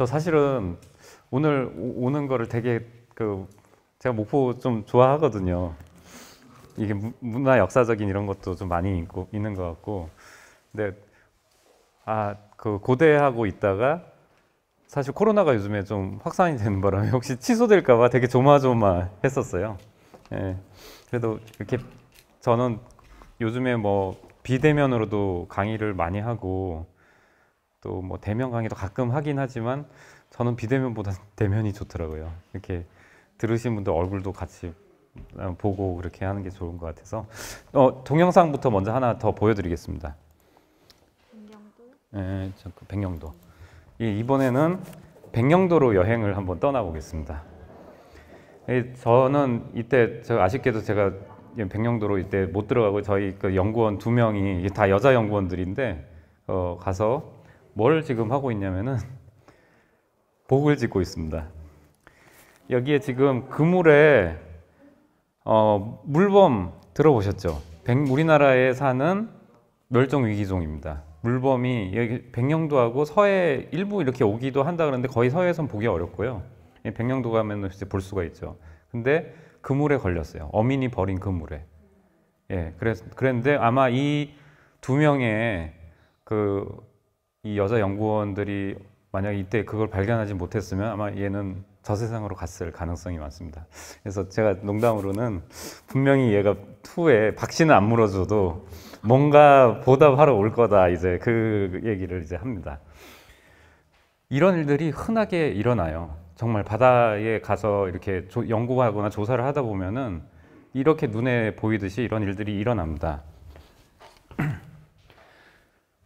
저 사실은 오늘 오는 거를 되게 제가 목포 좀 좋아하거든요. 이게 문화 역사적인 이런 것도 좀 많이 있는 것 같고. 근데 고대하고 있다가 사실 코로나가 요즘에 좀 확산이 되는 바람에 혹시 취소될까 봐 되게 조마조마했었어요. 예. 그래도 이렇게 저는 요즘에 뭐 비대면으로도 강의를 많이 하고 또 뭐 대면 강의도 가끔 하긴 하지만 저는 비대면보다 대면이 좋더라고요. 이렇게 들으신 분들 얼굴도 같이 보고 그렇게 하는 게 좋은 것 같아서 동영상부터 먼저 하나 더 보여드리겠습니다. 백령도. 이번에는 백령도로 여행을 한번 떠나보겠습니다. 저는 이때 아쉽게도 제가 백령도로 이때 못 들어가고 저희 그 연구원 2명이 다 여자 연구원들인데 가서 뭘 지금 하고 있냐면은 복을 짓고 있습니다. 여기에 지금 그물에 물범 들어보셨죠? 우리나라에 사는 멸종위기종입니다. 물범이 여기 백령도하고 서해 일부 이렇게 오기도 한다 그러는데 거의 서해에선 보기 어렵고요. 백령도 가면 이제 볼 수가 있죠. 근데 그물에 걸렸어요. 어민이 버린 그물에. 예, 그랬는데 아마 이 2명의 이 여자 연구원들이 만약 이때 그걸 발견하지 못했으면 아마 얘는 저 세상으로 갔을 가능성이 많습니다. 그래서 제가 농담으로는 분명히 얘가 후에 박씨는 안 물어줘도 뭔가 보답하러 올 거다, 이제 그 얘기를 이제 합니다. 이런 일들이 흔하게 일어나요. 정말 바다에 가서 이렇게 연구하거나 조사를 하다 보면은 이렇게 눈에 보이듯이 이런 일들이 일어납니다.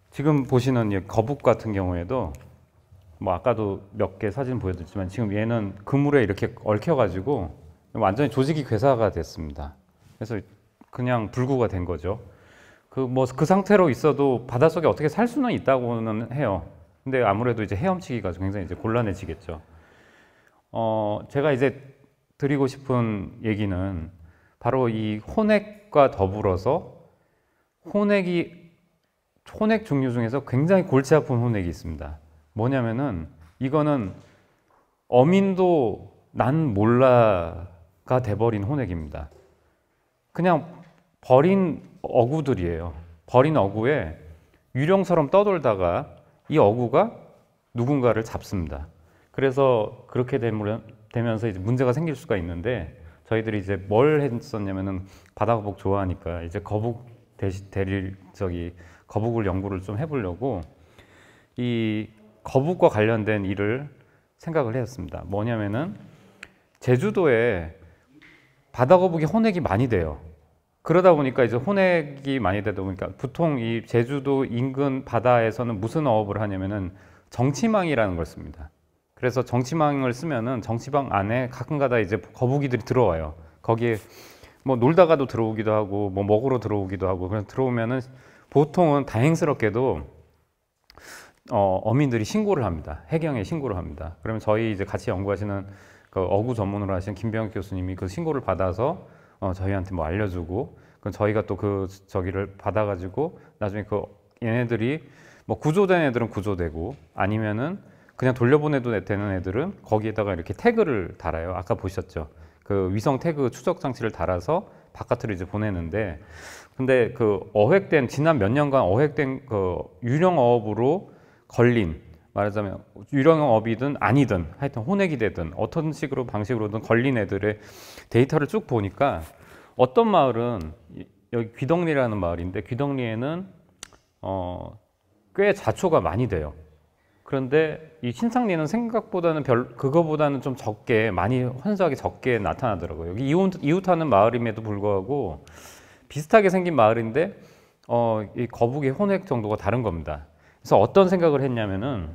지금 보시는 거북 같은 경우에도 뭐 아까도 몇 개 사진 보여드렸지만 지금 얘는 그물에 이렇게 얽혀가지고 완전히 조직이 괴사가 됐습니다. 그래서 그냥 불구가 된 거죠. 그 상태로 있어도 바닷속에 어떻게 살 수는 있다고는 해요. 근데 아무래도 이제 헤엄치기가 굉장히 이제 곤란해지겠죠. 제가 이제 드리고 싶은 얘기는 바로 이 혼액과 더불어서 혼액 종류 중에서 굉장히 골치 아픈 혼액이 있습니다. 뭐냐면은 이거는 어민도 난 몰라가 돼버린 혼액입니다. 그냥 버린 어구들이에요. 버린 어구에 유령처럼 떠돌다가 이 어구가 누군가를 잡습니다. 그래서 그렇게 되면서 이제 문제가 생길 수가 있는데 저희들이 이제 뭘 했었냐면은 바다거북 좋아하니까 이제 거북을 연구를 좀 해보려고 이 거북과 관련된 일을 생각을 했습니다. 뭐냐면은 제주도에 바다거북이 혼액이 많이 돼요. 그러다 보니까 이제 혼액이 많이 되다 보니까 보통 이 제주도 인근 바다에서는 무슨 어업을 하냐면은 정치망이라는 걸 씁니다. 그래서 정치망을 쓰면은 정치망 안에 가끔가다 이제 거북이들이 들어와요. 거기에 뭐 놀다가도 들어오기도 하고 뭐 먹으러 들어오기도 하고. 그래서 들어오면은 보통은 다행스럽게도 어민들이 신고를 합니다. 해경에 신고를 합니다. 그러면 저희 이제 같이 연구하시는 그 어구 전문으로 하시는 김병욱 교수님이 그 신고를 받아서 저희한테 뭐 알려주고, 그럼 저희가 또 저기를 받아가지고 나중에 얘네들이 뭐 구조된 애들은 구조되고 아니면은 그냥 돌려보내도 되는 애들은 거기에다가 이렇게 태그를 달아요. 아까 보셨죠? 그 위성 태그 추적 장치를 달아서 바깥으로 이제 보내는데, 근데 지난 몇 년간 어획된 유령 어업으로 걸린, 말하자면 유령 어업이든 아니든 하여튼 혼액이 되든 어떤 방식으로든 걸린 애들의 데이터를 쭉 보니까 어떤 마을은 여기 귀덕리라는 마을인데 귀덕리에는 꽤 자초가 많이 돼요. 그런데 이 신상리는 생각보다는 그거보다는 좀 많이 현저하게 적게 나타나더라고요. 여기 이웃하는 마을임에도 불구하고 비슷하게 생긴 마을인데 이 거북의 혼액 정도가 다른 겁니다. 그래서 어떤 생각을 했냐면은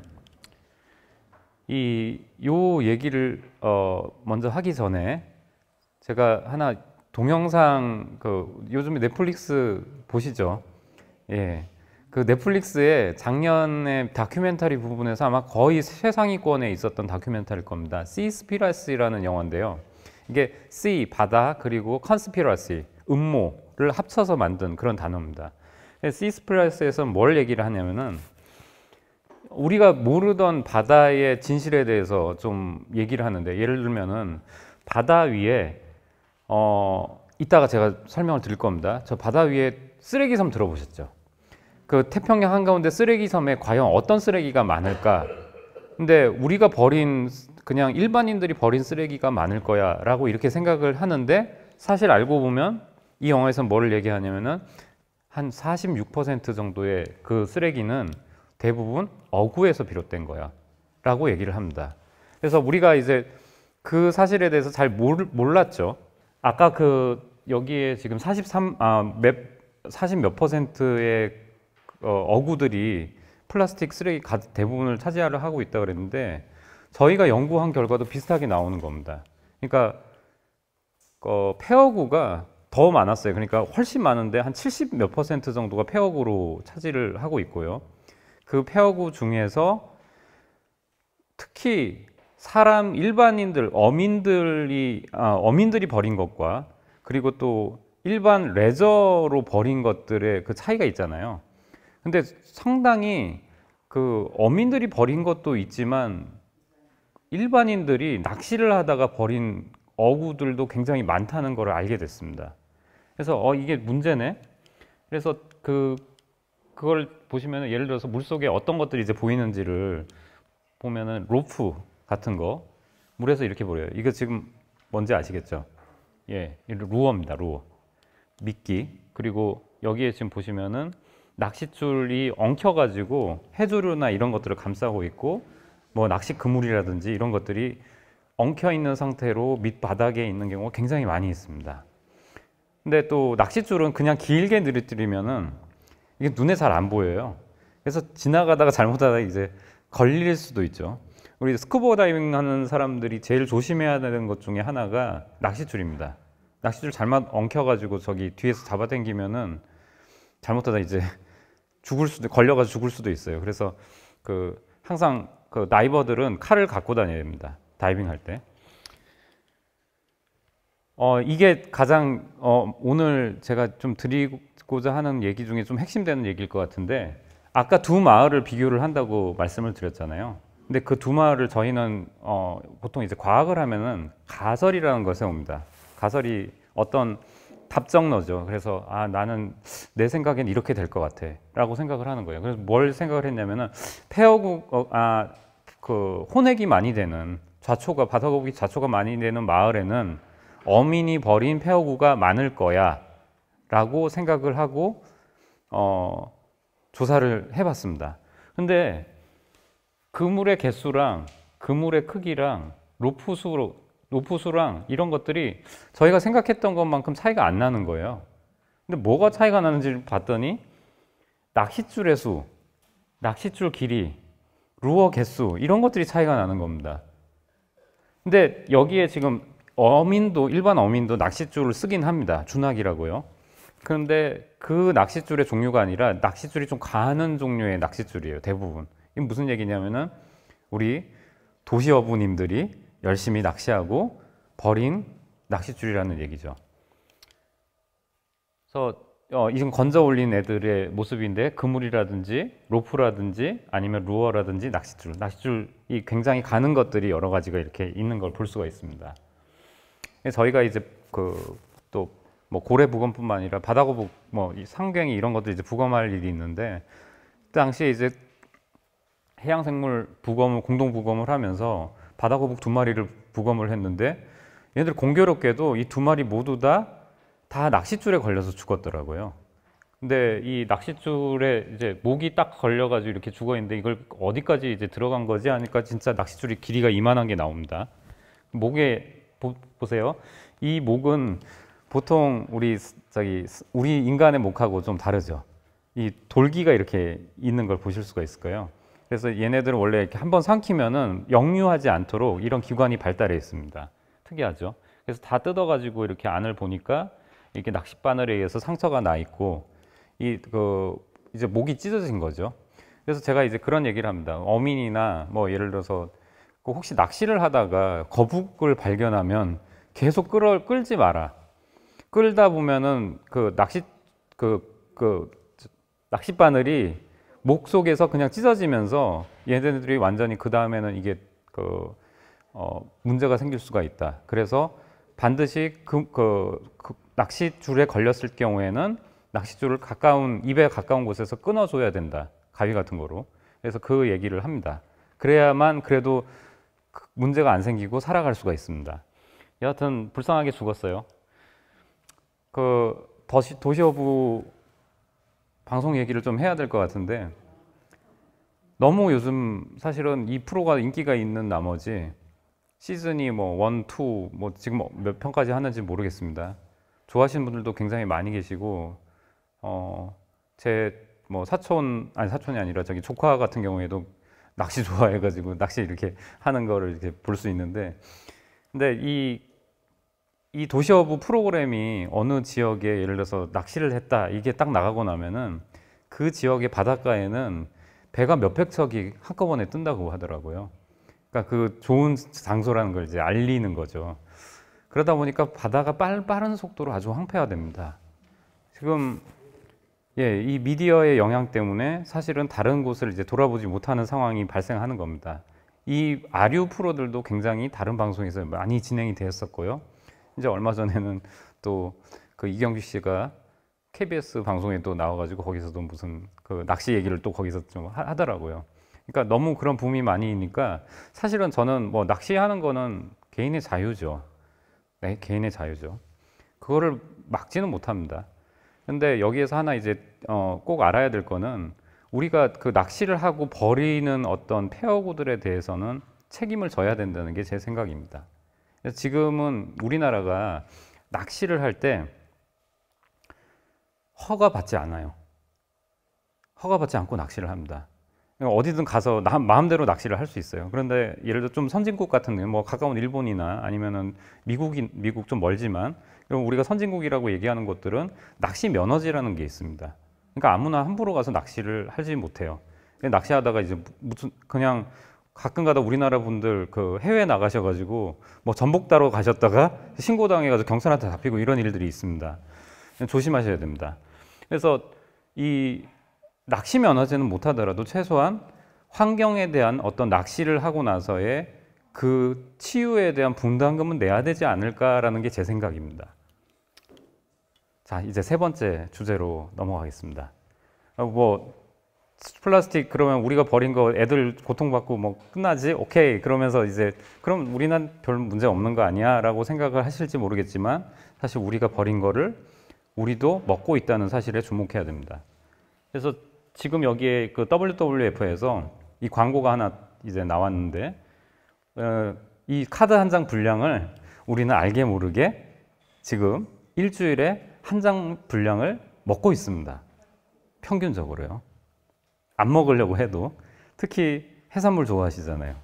요 얘기를 먼저 하기 전에 제가 하나 동영상 요즘에 넷플릭스 보시죠? 예. 그 넷플릭스에 작년에 다큐멘터리 부분에서 아마 거의 최상위권에 있었던 다큐멘터리일 겁니다. 시스피러시라는 영화인데요. 이게 sea, 바다, 그리고 conspiracy, 음모를 합쳐서 만든 그런 단어입니다. 시스피러시에서 뭘 얘기를 하냐면은 우리가 모르던 바다의 진실에 대해서 좀 얘기를 하는데, 예를 들면은 바다 위에 이따가 제가 설명을 드릴 겁니다. 저 바다 위에 쓰레기섬 들어보셨죠? 그 태평양 한가운데 쓰레기섬에 과연 어떤 쓰레기가 많을까? 근데 우리가 버린, 그냥 일반인들이 버린 쓰레기가 많을 거야 라고 이렇게 생각을 하는데, 사실 알고 보면 이 영화에서 뭐를 얘기하냐면은 한 46% 정도의 그 쓰레기는 대부분 어구에서 비롯된 거야 라고 얘기를 합니다. 그래서 우리가 이제 그 사실에 대해서 잘 몰랐죠. 아까 그 여기에 지금 40 몇 퍼센트의 어구들이 플라스틱 쓰레기 대부분을 차지하려 하고 있다고 그랬는데, 저희가 연구한 결과도 비슷하게 나오는 겁니다. 그러니까 폐어구가 더 많았어요. 그러니까 훨씬 많은데 한 70 몇 퍼센트 정도가 폐어구로 차지를 하고 있고요. 그 폐어구 중에서 특히 사람 일반인들, 어민들이 버린 것과 그리고 또 일반 레저로 버린 것들의 그 차이가 있잖아요. 근데 상당히 그 어민들이 버린 것도 있지만 일반인들이 낚시를 하다가 버린 어구들도 굉장히 많다는 걸 알게 됐습니다. 그래서 이게 문제네. 그래서 그걸 보시면은, 예를 들어서 물속에 어떤 것들이 이제 보이는지를 보면은 로프 같은 거 물에서 이렇게 보여요. 이거 지금 뭔지 아시겠죠? 예, 루어입니다. 루어. 미끼. 그리고 여기에 지금 보시면은 낚싯줄이 엉켜가지고 해조류나 이런 것들을 감싸고 있고, 뭐 낚시 그물이라든지 이런 것들이 엉켜 있는 상태로 밑바닥에 있는 경우가 굉장히 많이 있습니다. 근데 또 낚싯줄은 그냥 길게 늘어뜨리면은 이게 눈에 잘 안 보여요. 그래서 지나가다가 잘못하다가 이제 걸릴 수도 있죠. 우리 스쿠버 다이빙 하는 사람들이 제일 조심해야 되는 것 중에 하나가 낚싯줄입니다. 낚싯줄 잘못 엉켜가지고 저기 뒤에서 잡아당기면은 잘못하다 이제 걸려가지고 죽을 수도 있어요. 그래서 항상 그 다이버들은 칼을 갖고 다녀야 됩니다. 다이빙 할 때. 이게 가장 오늘 제가 좀 드리고자 하는 얘기 중에 좀 핵심되는 얘기일 것 같은데, 아까 두 마을을 비교를 한다고 말씀을 드렸잖아요. 근데 그 두 마을을 저희는 보통 이제 과학을 하면은 가설이라는 걸 세웁니다. 가설이 어떤 답정너죠. 그래서 나는 내 생각엔 이렇게 될 것 같아 라고 생각을 하는 거예요. 그래서 뭘 생각을 했냐면은 혼액이 많이 되는 바다거북이 좌초가 많이 되는 마을에는 어민이 버린 폐어구가 많을 거야 라고 생각을 하고 조사를 해봤습니다. 근데 그물의 개수랑 그물의 크기랑 로프수랑 이런 것들이 저희가 생각했던 것만큼 차이가 안 나는 거예요. 근데 뭐가 차이가 나는지 봤더니 낚싯줄의 수, 낚싯줄 길이, 루어 개수 이런 것들이 차이가 나는 겁니다. 근데 여기에 지금 일반 어민도 낚싯줄을 쓰긴 합니다. 준학이라고요. 그런데 그 낚싯줄의 종류가 아니라 낚싯줄이 좀 가는 종류의 낚싯줄이에요. 대부분. 이게 무슨 얘기냐면은 우리 도시 어부님들이 열심히 낚시하고 버린 낚싯줄이라는 얘기죠. 그래서 이건 건져 올린 애들의 모습인데, 그물이라든지 로프라든지 아니면 루어라든지 낚싯줄이 굉장히 가는 것들이 여러 가지가 이렇게 있는 걸 볼 수가 있습니다. 저희가 이제 또 뭐 고래 부검뿐만 아니라 바다거북, 뭐 상갱이 이런 것들 이제 부검할 일이 있는데, 그 당시에 이제 해양생물 공동 부검을 하면서 바다거북 2마리를 부검을 했는데, 얘네들 공교롭게도 이 2마리 모두 다 낚싯줄에 걸려서 죽었더라고요. 근데 이 낚싯줄에 이제 목이 딱 걸려가지고 이렇게 죽어 있는데, 이걸 어디까지 이제 들어간 거지 하니까 진짜 낚싯줄이 길이가 이만한 게 나옵니다. 목에 보세요. 이 목은 보통 우리 인간의 목하고 좀 다르죠. 이 돌기가 이렇게 있는 걸 보실 수가 있을 거예요. 그래서 얘네들은 원래 이렇게 한번 삼키면은 역류하지 않도록 이런 기관이 발달해 있습니다. 특이하죠. 그래서 다 뜯어가지고 이렇게 안을 보니까 이렇게 낚싯바늘에 의해서 상처가 나 있고, 이제 목이 찢어진 거죠. 그래서 제가 이제 그런 얘기를 합니다. 어민이나 뭐 예를 들어서 혹시 낚시를 하다가 거북을 발견하면 계속 끌지 마라. 끌다 보면은 낚싯바늘이 목 속에서 그냥 찢어지면서 얘네들이 완전히 그 다음에는 이게 문제가 생길 수가 있다. 그래서 반드시 낚싯줄에 걸렸을 경우에는 낚싯줄을 입에 가까운 곳에서 끊어줘야 된다. 가위 같은 거로. 그래서 그 얘기를 합니다. 그래야만 그래도 문제가 안 생기고 살아갈 수가 있습니다. 여하튼 불쌍하게 죽었어요. 도시어부 방송 얘기를 좀 해야 될 것 같은데, 너무 요즘 사실은 이 프로가 인기가 있는 나머지 시즌이 뭐 1, 2, 뭐 지금 몇 편까지 하는지 모르겠습니다. 좋아하시는 분들도 굉장히 많이 계시고, 제 뭐 사촌이 아니라 저기 조카 같은 경우에도 낚시 좋아해가지고 낚시 이렇게 하는 거를 이렇게 볼 수 있는데, 근데 이 도시어부 프로그램이 어느 지역에 예를 들어서 낚시를 했다 이게 딱 나가고 나면은 그 지역의 바닷가에는 배가 몇백 척이 한꺼번에 뜬다고 하더라고요. 그러니까 그 좋은 장소라는 걸 이제 알리는 거죠. 그러다 보니까 바다가 빠른 속도로 아주 황폐화됩니다. 지금 이 미디어의 영향 때문에 사실은 다른 곳을 이제 돌아보지 못하는 상황이 발생하는 겁니다. 이 아류 프로들도 굉장히 다른 방송에서 많이 진행이 되었었고요. 이제 얼마 전에는 또 그 이경규 씨가 KBS 방송에 또 나와가지고 거기서도 무슨 그 낚시 얘기를 또 거기서 좀 하더라고요. 그러니까 너무 그런 붐이 많이 있으니까 사실은 저는 뭐 낚시하는 거는 개인의 자유죠. 네, 개인의 자유죠. 그거를 막지는 못합니다. 근데 여기에서 하나 이제 꼭 알아야 될 거는 우리가 그 낚시를 하고 버리는 어떤 폐어구들에 대해서는 책임을 져야 된다는 게 제 생각입니다. 그래서 지금은 우리나라가 낚시를 할 때 허가받지 않아요. 허가받지 않고 낚시를 합니다. 어디든 가서 마음대로 낚시를 할 수 있어요. 그런데 예를 들어 좀 선진국 같은 데, 뭐 가까운 일본이나 아니면은 미국 좀 멀지만, 그럼 우리가 선진국이라고 얘기하는 곳들은 낚시 면허지라는 게 있습니다. 그러니까 아무나 함부로 가서 낚시를 하지 못해요. 낚시하다가 이제 그냥 가끔가다 우리나라 분들 그 해외 나가셔가지고 뭐 전복 따러 가셨다가 신고당해가지고 경찰한테 잡히고 이런 일들이 있습니다. 조심하셔야 됩니다. 그래서 이 낚시 면허제는 못하더라도 최소한 환경에 대한 어떤 낚시를 하고 나서의 그 치유에 대한 분담금은 내야 되지 않을까라는 게 제 생각입니다. 자, 이제 세 번째 주제로 넘어가겠습니다. 뭐 플라스틱 그러면 우리가 버린 거 애들 고통받고 뭐 끝나지? 오케이. 그러면서 이제 그럼 우리는 별 문제 없는 거 아니야? 라고 생각을 하실지 모르겠지만 사실 우리가 버린 거를 우리도 먹고 있다는 사실에 주목해야 됩니다. 그래서 지금 여기에 그 WWF에서 이 광고가 하나 이제 나왔는데 이 카드 한 장 분량을 우리는 알게 모르게 지금 일주일에 한 장 분량을 먹고 있습니다. 평균적으로요. 안 먹으려고 해도. 특히 해산물 좋아하시잖아요.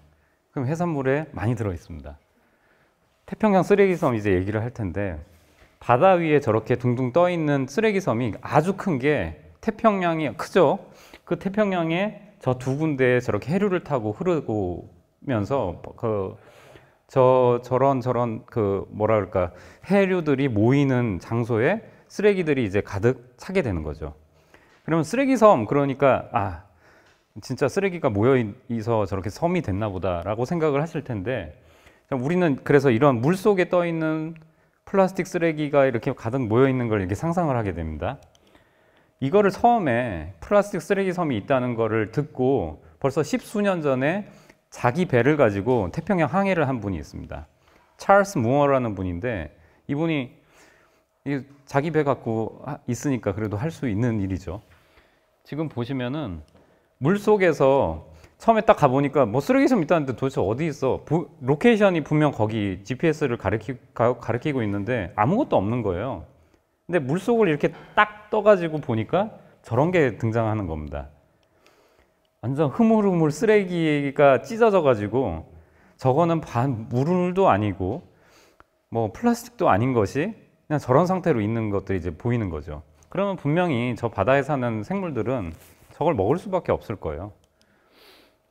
그럼 해산물에 많이 들어 있습니다. 태평양 쓰레기섬 이제 얘기를 할 텐데, 바다 위에 저렇게 둥둥 떠 있는 쓰레기섬이 아주 큰 게 태평양이 크죠. 그 태평양에 저 두 군데에 저렇게 해류를 타고 흐르면서 저런 그 뭐라 그럴까, 해류들이 모이는 장소에 쓰레기들이 이제 가득 차게 되는 거죠. 그러면 쓰레기섬, 그러니까 진짜 쓰레기가 모여 있어 저렇게 섬이 됐나 보다라고 생각을 하실 텐데, 우리는 그래서 이런 물 속에 떠 있는 플라스틱 쓰레기가 이렇게 가득 모여 있는 걸 이렇게 상상을 하게 됩니다. 이거를 처음에 플라스틱 쓰레기 섬이 있다는 거를 듣고 벌써 십수년 전에 자기 배를 가지고 태평양 항해를 한 분이 있습니다. 찰스 무어라는 분인데, 이분이 자기 배 갖고 있으니까 그래도 할 수 있는 일이죠. 지금 보시면은 물 속에서 처음에 딱 가보니까 뭐 쓰레기섬 있다는데 도대체 어디 있어? 로케이션이 분명 거기 GPS를 가리키고 있는데 아무것도 없는 거예요. 근데 물속을 이렇게 딱 떠가지고 보니까 저런 게 등장하는 겁니다. 완전 흐물흐물 쓰레기가 찢어져가지고, 저거는 물도 아니고 뭐 플라스틱도 아닌 것이 그냥 저런 상태로 있는 것들이 이제 보이는 거죠. 그러면 분명히 저 바다에 사는 생물들은 저걸 먹을 수밖에 없을 거예요.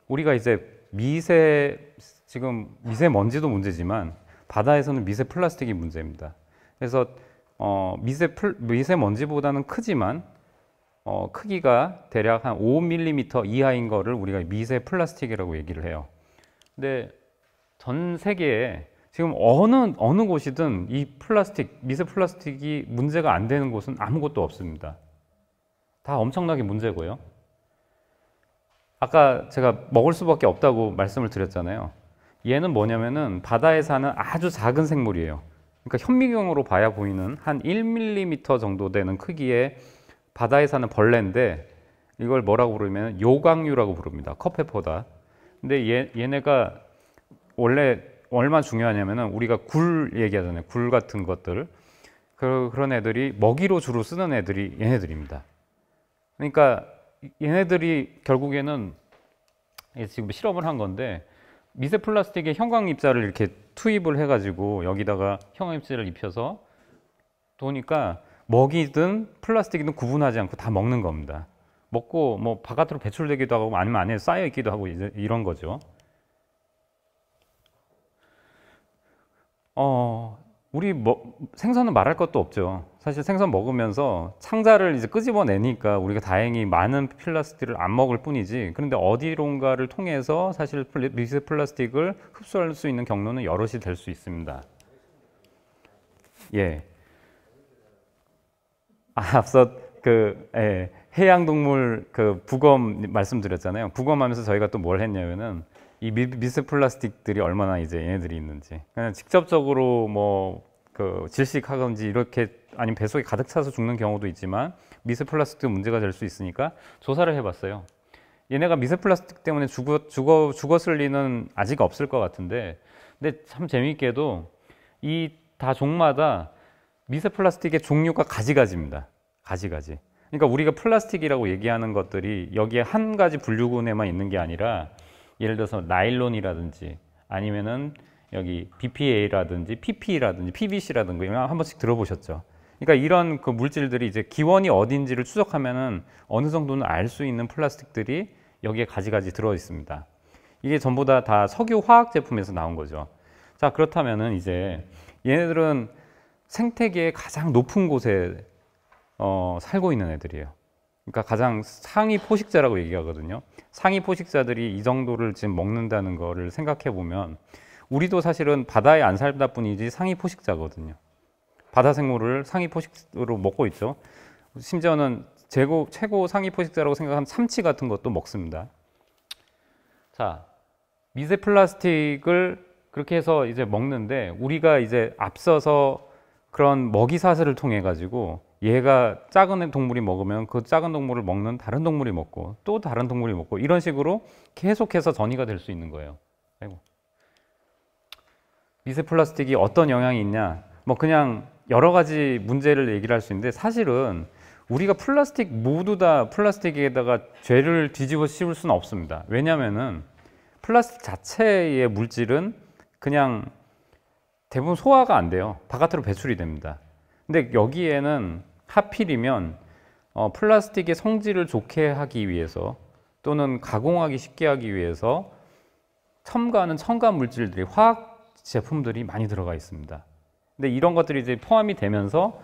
우리가 이제 지금 미세먼지도 문제지만 바다에서는 미세 플라스틱이 문제입니다. 그래서 미세먼지보다는 크지만 크기가 대략 한 5mm 이하인 거를 우리가 미세 플라스틱이라고 얘기를 해요. 근데 전 세계에 지금 어느 곳이든 이 플라스틱, 미세 플라스틱이 문제가 안 되는 곳은 아무것도 없습니다. 다 엄청나게 문제고요. 아까 제가 먹을 수밖에 없다고 말씀을 드렸잖아요. 얘는 뭐냐면은 바다에 사는 아주 작은 생물이에요. 그러니까 현미경으로 봐야 보이는 한 1mm 정도 되는 크기의 바다에 사는 벌레인데 이걸 뭐라고 부르면 요광류라고 부릅니다. 컵페퍼다. 근데 얘네가 원래 얼마나 중요하냐면은 우리가 굴 얘기하잖아요. 굴 같은 것들. 그런 애들이 먹이로 주로 쓰는 애들이 얘네들입니다. 그러니까 얘네들이 결국에는 지금 실험을 한 건데 미세 플라스틱에 형광 입자를 이렇게 투입을 해가지고 여기다가 형광 입자를 입혀서 보니까 먹이든 플라스틱이든 구분하지 않고 다 먹는 겁니다. 먹고 뭐 바깥으로 배출되기도 하고 아니면 안에 쌓여 있기도 하고 이런 거죠. 우리 생선은 말할 것도 없죠. 사실 생선 먹으면서 창자를 이제 끄집어내니까 우리가 다행히 많은 플라스틱을 안 먹을 뿐이지. 그런데 어디론가를 통해서 사실 미세 플라스틱을 흡수할 수 있는 경로는 여럿이 될 수 있습니다. 예. 앞서 해양동물 부검 말씀드렸잖아요. 부검하면서 저희가 또 뭘 했냐면은 이 미세 플라스틱들이 얼마나 이제 얘네들이 있는지 그냥 직접적으로 뭐 질식하든지 이렇게 아니면 뱃속에 가득 차서 죽는 경우도 있지만 미세 플라스틱도 문제가 될 수 있으니까 조사를 해봤어요. 얘네가 미세 플라스틱 때문에 죽었을 리는 아직 없을 것 같은데 근데 참 재미있게도 이 다 종마다 미세 플라스틱의 종류가 가지가지입니다. 가지가지. 그러니까 우리가 플라스틱이라고 얘기하는 것들이 여기에 한 가지 분류군에만 있는 게 아니라 예를 들어서 나일론이라든지 아니면은 여기 BPA라든지 PP라든지 PVC라든지 이런 한 번씩 들어보셨죠? 그러니까 이런 물질들이 이제 기원이 어딘지를 추적하면은 어느 정도는 알 수 있는 플라스틱들이 여기에 가지가지 들어 있습니다. 이게 전부 다 석유 화학 제품에서 나온 거죠. 자, 그렇다면은 이제 얘네들은 생태계의 가장 높은 곳에 살고 있는 애들이에요. 그러니까 가장 상위 포식자라고 얘기하거든요. 상위 포식자들이 이 정도를 지금 먹는다는 거를 생각해 보면 우리도 사실은 바다에 안 살다 뿐이지 상위 포식자거든요. 바다 생물을 상위 포식으로 먹고 있죠. 심지어는 최고 상위 포식자라고 생각하는 참치 같은 것도 먹습니다. 자, 미세 플라스틱을 그렇게 해서 이제 먹는데 우리가 이제 앞서서 그런 먹이 사슬을 통해 가지고 얘가 작은 동물이 먹으면 그 작은 동물을 먹는 다른 동물이 먹고 또 다른 동물이 먹고 이런 식으로 계속해서 전이가 될 수 있는 거예요. 아이고. 미세 플라스틱이 어떤 영향이 있냐? 뭐 그냥 여러 가지 문제를 얘기를 할 수 있는데 사실은 우리가 플라스틱 모두 다 플라스틱에다가 죄를 뒤집어 씌울 수는 없습니다. 왜냐면은 플라스틱 자체의 물질은 그냥 대부분 소화가 안 돼요. 바깥으로 배출이 됩니다. 근데 여기에는 하필이면 플라스틱의 성질을 좋게 하기 위해서 또는 가공하기 쉽게 하기 위해서 첨가하는 첨가 물질들이 화학 제품들이 많이 들어가 있습니다. 근데 이런 것들이 이제 포함이 되면서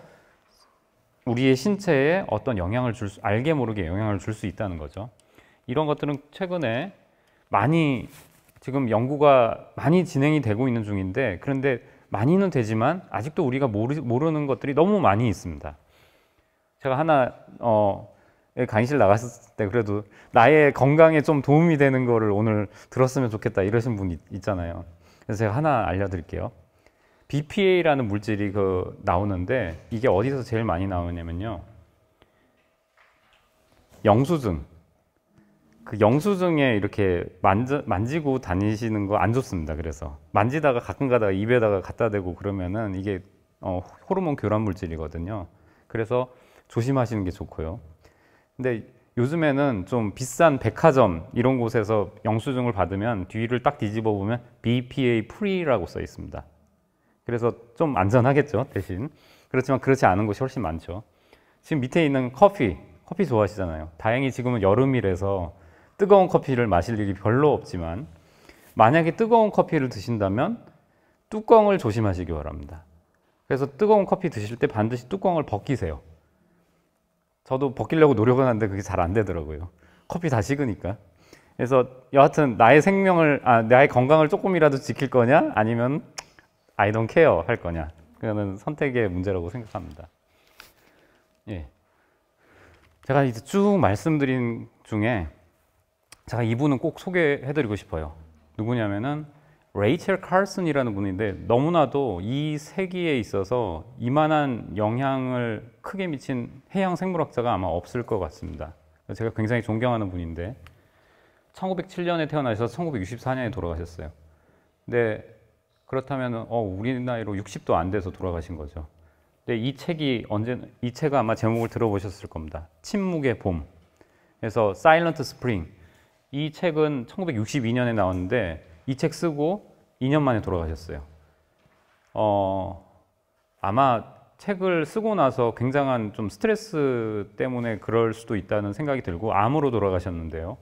우리의 신체에 어떤 영향을 알게 모르게 영향을 줄 수 있다는 거죠. 이런 것들은 최근에 많이 지금 연구가 많이 진행이 되고 있는 중인데 그런데 많이는 되지만 아직도 우리가 모르는 것들이 너무 많이 있습니다. 제가 하나 강의실 나갔을 때 그래도 나의 건강에 좀 도움이 되는 거를 오늘 들었으면 좋겠다 이러신 분 있잖아요. 그래서 제가 하나 알려드릴게요. BPA라는 물질이 나오는데 이게 어디서 제일 많이 나오냐면요. 영수증. 그 영수증에 이렇게 만지고 다니시는 거 안 좋습니다. 그래서 만지다가 가끔 가다가 입에다가 갖다 대고 그러면은 이게 호르몬 교란 물질이거든요. 그래서 조심하시는 게 좋고요. 근데 요즘에는 좀 비싼 백화점 이런 곳에서 영수증을 받으면 뒤를 딱 뒤집어 보면 BPA 프리라고 써 있습니다. 그래서 좀 안전하겠죠, 대신. 그렇지만 그렇지 않은 곳이 훨씬 많죠. 지금 밑에 있는 커피 좋아하시잖아요. 다행히 지금은 여름이라서 뜨거운 커피를 마실 일이 별로 없지만 만약에 뜨거운 커피를 드신다면 뚜껑을 조심하시기 바랍니다. 그래서 뜨거운 커피 드실 때 반드시 뚜껑을 벗기세요. 저도 벗기려고 노력은 하는데 그게 잘 안 되더라고요. 커피 다 식으니까. 그래서 여하튼 나의 생명을, 나의 건강을 조금이라도 지킬 거냐, 아니면 I don't care 할 거냐. 그거는 선택의 문제라고 생각합니다. 예. 제가 이제 쭉 말씀드린 중에 제가 이분은 꼭 소개해드리고 싶어요. 누구냐면은 레이첼 칼슨이라는 분인데, 너무나도 이 세기에 있어서 이만한 영향을 크게 미친 해양 생물학자가 아마 없을 것 같습니다. 제가 굉장히 존경하는 분인데 1907년에 태어나셔서 1964년에 돌아가셨어요. 근데 그렇다면 우리 나이로 60도 안 돼서 돌아가신 거죠. 근데 이 책이 이 책은 아마 제목을 들어보셨을 겁니다. 침묵의 봄. 그래서 Silent Spring. 이 책은 1962년에 나왔는데 이 책 쓰고 2년 만에 돌아가셨어요. 아마 책을 쓰고 나서 굉장한 좀 스트레스 때문에 그럴 수도 있다는 생각이 들고 암으로 돌아가셨는데요.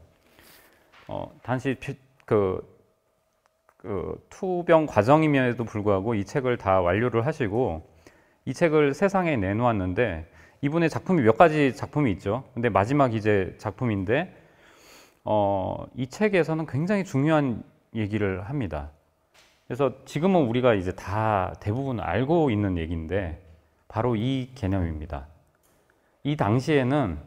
단지 투병 과정임에도 불구하고 이 책을 다 완료를 하시고 이 책을 세상에 내놓았는데, 이분의 작품이 몇 가지 작품이 있죠. 근데 마지막 이제 작품인데 이 책에서는 굉장히 중요한 얘기를 합니다. 그래서 지금은 우리가 이제 다 대부분 알고 있는 얘기인데 바로 이 개념입니다. 이 당시에는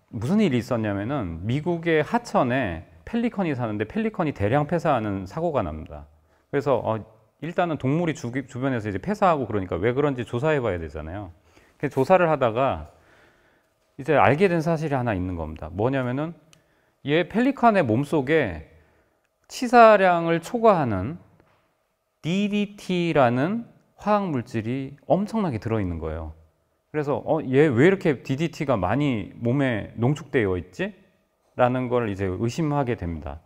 무슨 일이 있었냐면은 미국의 하천에 펠리컨이 사는데 펠리컨이 대량 폐사하는 사고가 납니다. 그래서 일단은 동물이 주변에서 이제 폐사하고 그러니까 왜 그런지 조사해 봐야 되잖아요. 그래서 조사를 하다가 이제 알게 된 사실이 하나 있는 겁니다. 뭐냐면은 얘 펠리컨의 몸속에 치사량을 초과하는 DDT라는 화학 물질이 엄청나게 들어있는 거예요. 그래서 얘 왜 이렇게 DDT가 많이 몸에 농축되어 있지? 라는 걸 이제 의심하게 됩니다.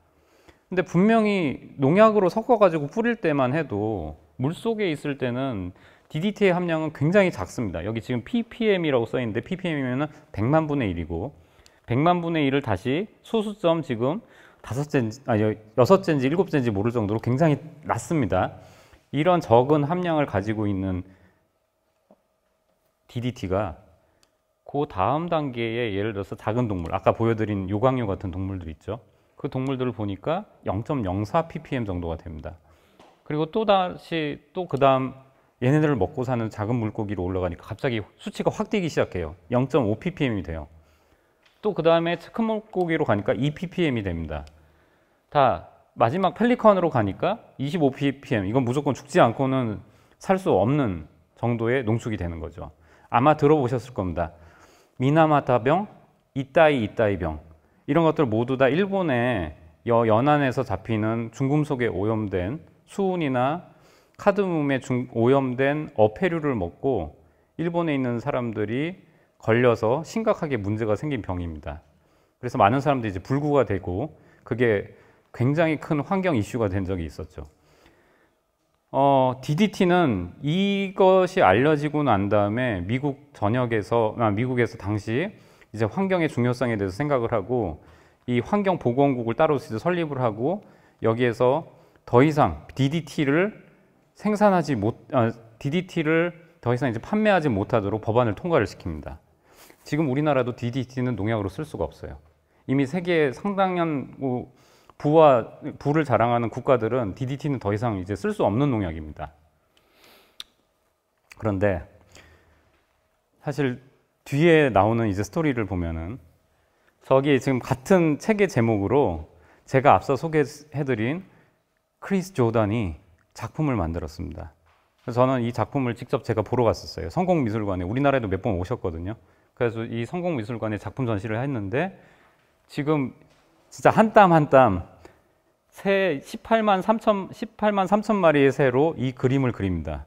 근데 분명히 농약으로 섞어가지고 뿌릴 때만 해도 물속에 있을 때는 DDT의 함량은 굉장히 작습니다. 여기 지금 ppm이라고 써 있는데 ppm이면 100만 분의 1이고 100만 분의 1을 다시 소수점 지금 6젠지, 7젠지 모를 정도로 굉장히 낮습니다. 이런 적은 함량을 가지고 있는 DDT가 그 다음 단계에 예를 들어서 작은 동물, 아까 보여드린 요강류 같은 동물들 있죠. 그 동물들을 보니까 0.04 ppm 정도가 됩니다. 그리고 또 다시 그 다음 얘네들을 먹고 사는 작은 물고기로 올라가니까 갑자기 수치가 확 뛰기 시작해요. 0.5 ppm이 돼요. 또 그 다음에 큰 물고기로 가니까 2 ppm이 됩니다. 다 마지막 펠리컨으로 가니까 25 ppm, 이건 무조건 죽지 않고는 살 수 없는 정도의 농축이 되는 거죠. 아마 들어보셨을 겁니다. 미나마타병, 이따이병, 이런 것들 모두 다 일본의 연안에서 잡히는 중금속에 오염된 수은이나 카드뮴에 오염된 어패류를 먹고 일본에 있는 사람들이 걸려서 심각하게 문제가 생긴 병입니다. 그래서 많은 사람들이 이제 불구가 되고 그게 굉장히 큰 환경 이슈가 된 적이 있었죠. DDT는 이것이 알려지고 난 다음에 미국에서 당시 이제 환경의 중요성에 대해서 생각을 하고 이 환경보건국을 따로 이제 설립을 하고 여기에서 더 이상 DDT를 더 이상 이제 판매하지 못하도록 법안을 통과를 시킵니다. 지금 우리나라도 DDT는 농약으로 쓸 수가 없어요. 이미 세계에 상당한 부를 자랑하는 국가들은 DDT는 더 이상 이제 쓸 수 없는 농약입니다. 그런데 사실 뒤에 나오는 이제 스토리를 보면은 저기 지금 같은 책의 제목으로 제가 앞서 소개해드린 크리스 조던이 작품을 만들었습니다. 그래서 저는 이 작품을 직접 제가 보러 갔었어요. 성공미술관에, 우리나라에도 몇 번 오셨거든요. 그래서 이 성공미술관에 작품 전시를 했는데 지금 진짜 한 땀 한 땀 새 18만 3천 마리의 새로 이 그림을 그립니다.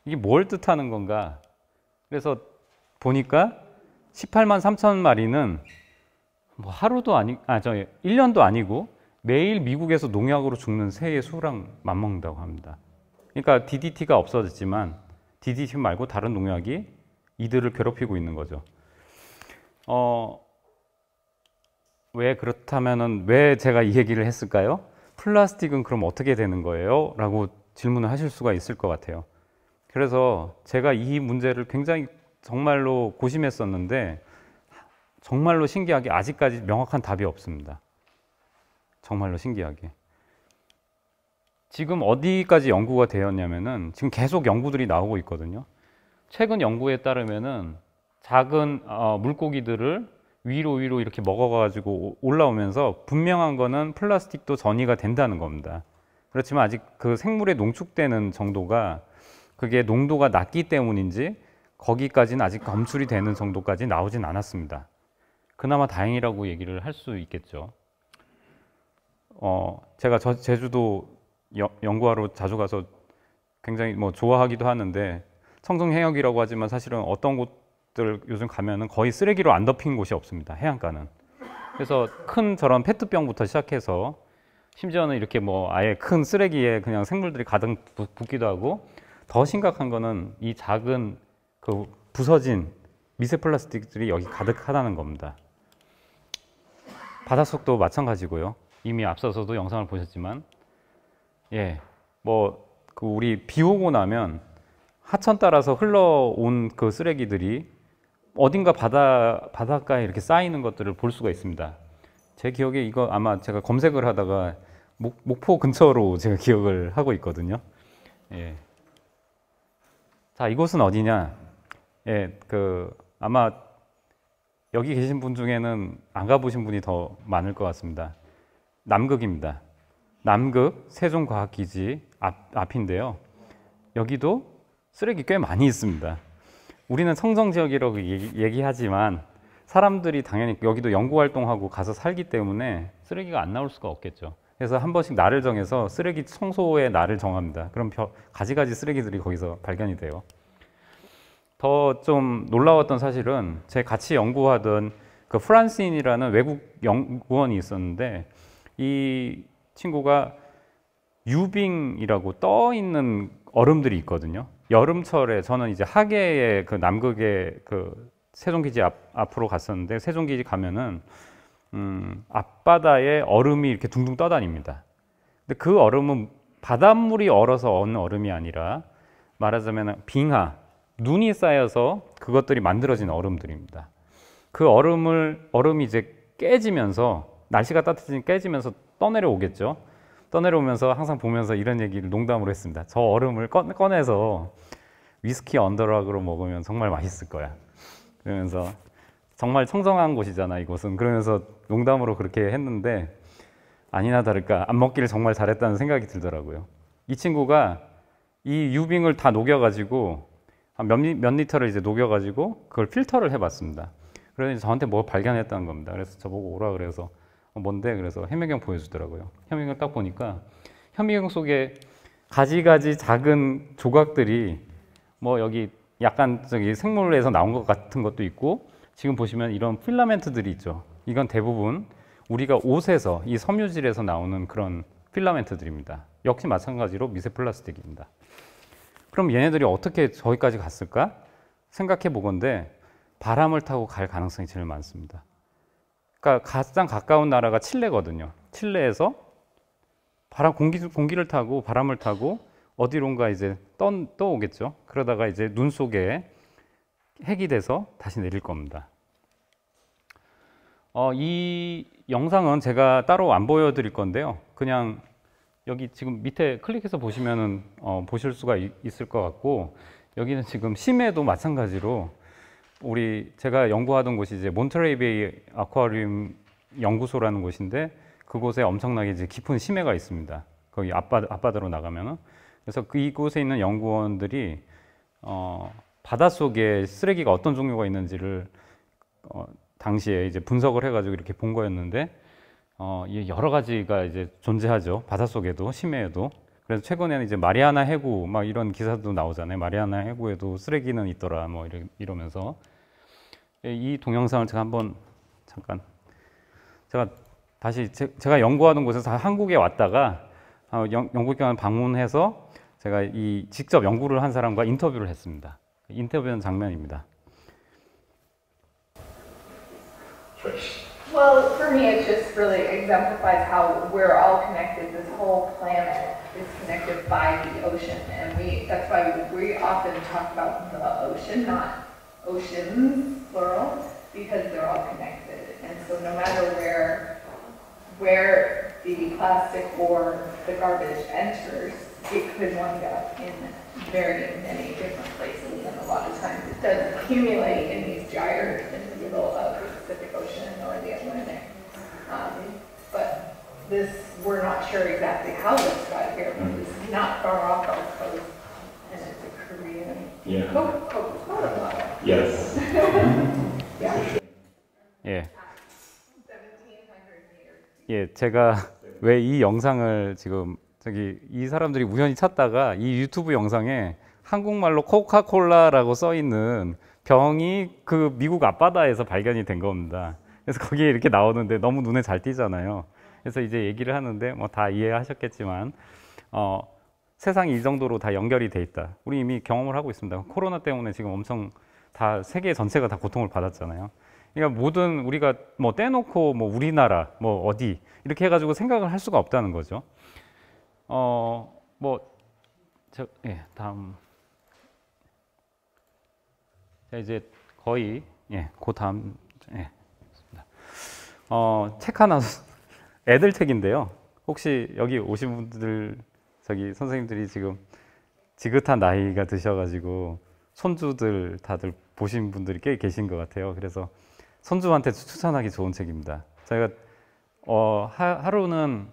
이게 뭘 뜻하는 건가? 그래서 보니까 18만 3천 마리는 뭐 하루도 1년도 아니고 매일 미국에서 농약으로 죽는 새의 수랑 맞먹는다고 합니다. 그러니까 DDT가 없어졌지만 DDT 말고 다른 농약이 이들을 괴롭히고 있는 거죠. 그렇다면은 왜 제가 이 얘기를 했을까요? 플라스틱은 그럼 어떻게 되는 거예요? 라고 질문을 하실 수가 있을 것 같아요. 그래서 제가 이 문제를 굉장히 정말로 고심했었는데 정말로 신기하게 아직까지 명확한 답이 없습니다. 정말로 신기하게. 지금 어디까지 연구가 되었냐면은 지금 계속 연구들이 나오고 있거든요. 최근 연구에 따르면은 작은 물고기들을 위로 이렇게 먹어가지고 올라오면서 분명한 거는 플라스틱도 전이가 된다는 겁니다. 그렇지만 아직 그 생물에 농축되는 정도가 그게 농도가 낮기 때문인지 거기까지는 아직 검출이 되는 정도까지 나오진 않았습니다. 그나마 다행이라고 얘기를 할 수 있겠죠. 제가 제주도 연구하러 자주 가서 굉장히 뭐 좋아하기도 하는데 청정해역이라고 하지만 사실은 어떤 곳들 요즘 가면은 거의 쓰레기로 안 덮인 곳이 없습니다. 해안가는. 그래서 큰 저런 페트병부터 시작해서 심지어는 이렇게 뭐 아예 큰 쓰레기에 그냥 생물들이 가득 붙기도 하고 더 심각한 거는 이 작은 그 부서진 미세 플라스틱들이 여기 가득하다는 겁니다. 바닷속도 마찬가지고요. 이미 앞서서도 영상을 보셨지만 예, 뭐 그 우리 비 오고 나면 하천 따라서 흘러온 그 쓰레기들이 어딘가 바닷가에 이렇게 쌓이는 것들을 볼 수가 있습니다. 제 기억에 이거 아마 제가 검색을 하다가 목포 근처로 제가 기억을 하고 있거든요. 예. 자, 이곳은 어디냐? 예, 아마 여기 계신 분 중에는 안 가보신 분이 더 많을 것 같습니다. 남극입니다. 남극 세종과학기지 앞인데요. 여기도 쓰레기 꽤 많이 있습니다. 우리는 청정지역이라고 얘기하지만 사람들이 당연히 여기도 연구활동하고 가서 살기 때문에 쓰레기가 안 나올 수가 없겠죠. 그래서 한 번씩 날을 정해서 쓰레기 청소의 날을 정합니다. 그럼 가지가지 쓰레기들이 거기서 발견이 돼요. 더 좀 놀라웠던 사실은 제 같이 연구하던 그 프란시인이라는 외국 연구원이 있었는데 이 친구가 유빙이라고 떠 있는 얼음들이 있거든요. 여름철에 저는 이제 하계에 그 남극의 그 세종기지 앞으로 갔었는데 세종기지 가면은 앞바다에 얼음이 이렇게 둥둥 떠다닙니다. 근데 그 얼음은 바닷물이 얼어서 얻는 얼음이 아니라 말하자면 빙하, 눈이 쌓여서 그것들이 만들어진 얼음들입니다. 그 얼음이 이제 깨지면서 날씨가 따뜻해지면 깨지면서 떠내려오겠죠. 떠내려오면서 항상 보면서 이런 얘기를 농담으로 했습니다. 저 얼음을 꺼내서 위스키 언더락으로 먹으면 정말 맛있을 거야. 그러면서 정말 청정한 곳이잖아 이곳은. 그러면서 농담으로 그렇게 했는데 아니나 다를까 안 먹기를 정말 잘했다는 생각이 들더라고요. 이 친구가 이 유빙을 다 녹여가지고 한 몇 리터를 이제 녹여가지고 그걸 필터를 해봤습니다. 그래서 저한테 뭐 발견했다는 겁니다. 그래서 저보고 오라 그래서 뭔데? 그래서 현미경 보여주더라고요. 현미경 딱 보니까 현미경 속에 가지가지 작은 조각들이 뭐 여기 약간 저기 생물에서 나온 것 같은 것도 있고 지금 보시면 이런 필라멘트들이 있죠. 이건 대부분 우리가 옷에서 이 섬유질에서 나오는 그런 필라멘트들입니다. 역시 마찬가지로 미세 플라스틱입니다. 그럼 얘네들이 어떻게 저기까지 갔을까? 생각해 보건대 바람을 타고 갈 가능성이 제일 많습니다. 그러니까 가장 가까운 나라가 칠레거든요. 칠레에서 공기를 타고 바람을 타고 어디론가 이제 떠오겠죠. 그러다가 이제 눈 속에 핵이 돼서 다시 내릴 겁니다. 이 영상은 제가 따로 안 보여드릴 건데요. 그냥 여기 지금 밑에 클릭해서 보시면은 보실 수가 있을 것 같고 여기는 지금 심해도 마찬가지로 제가 연구하던 곳이 이제 몬테레이 베이 아쿠아리움 연구소라는 곳인데 그곳에 엄청나게 이제 깊은 심해가 있습니다. 거기 앞바다로 나가면은. 그래서 이곳에 있는 연구원들이 바닷속에 쓰레기가 어떤 종류가 있는지를 당시에 이제 분석을 해가지고 이렇게 본 거였는데 여러 가지가 이제 존재하죠. 바닷속에도 심해에도. 그래서 최근에는 이제 마리아나 해구 막 이런 기사도 나오잖아요. 마리아나 해구에도 쓰레기는 있더라 뭐 이러면서 이 동영상을 제가 한번 잠깐 제가 다시 제가 연구하는 곳에서 한국에 왔다가 영국경을 방문해서 제가 직접 연구를 한 사람과 인터뷰를 했습니다. 인터뷰한 장면입니다. Well, for me, it just really exemplifies how we're all connected. This whole planet is connected by the ocean, and that's why we often talk about the ocean, not oceans, plural, because they're all connected. And so no matter where the plastic or the garbage enters, it could wind up in very many different places, and a lot of times it does accumulate in these gyres in the middle of the Pacific Ocean or the Atlantic. But this, we're not sure exactly how this got here, but this is not far off our coast, and it's a Korean Coca-Cola bottle. Yes. Yeah. 예, 1700 meters. 예, 제가 왜 이 영상을 지금 이 사람들이 우연히 찾다가 이 유튜브 영상에 한국말로 코카콜라라고 써 있는 병이 그 미국 앞바다에서 발견이 된 겁니다. 그래서 거기에 이렇게 나오는데 너무 눈에 잘 띄잖아요. 그래서 이제 얘기를 하는데 뭐 다 이해하셨겠지만 세상이 이 정도로 다 연결이 돼 있다. 우리 이미 경험을 하고 있습니다. 코로나 때문에 지금 엄청 다 세계 전체가 다 고통을 받았잖아요. 그러니까 모든 우리가 뭐 떼놓고 뭐 우리나라 뭐 어디 이렇게 해가지고 생각을 할 수가 없다는 거죠. 예, 다음. 자, 이제 거의, 예, 그 다음, 예. 책 하나, 애들 책인데요. 혹시 여기 오신 분들, 선생님들이 지금 지긋한 나이가 드셔가지고 손주들 다들 보신 분들이 꽤 계신 것 같아요. 그래서 손주한테 추천하기 좋은 책입니다. 저희가, 하루는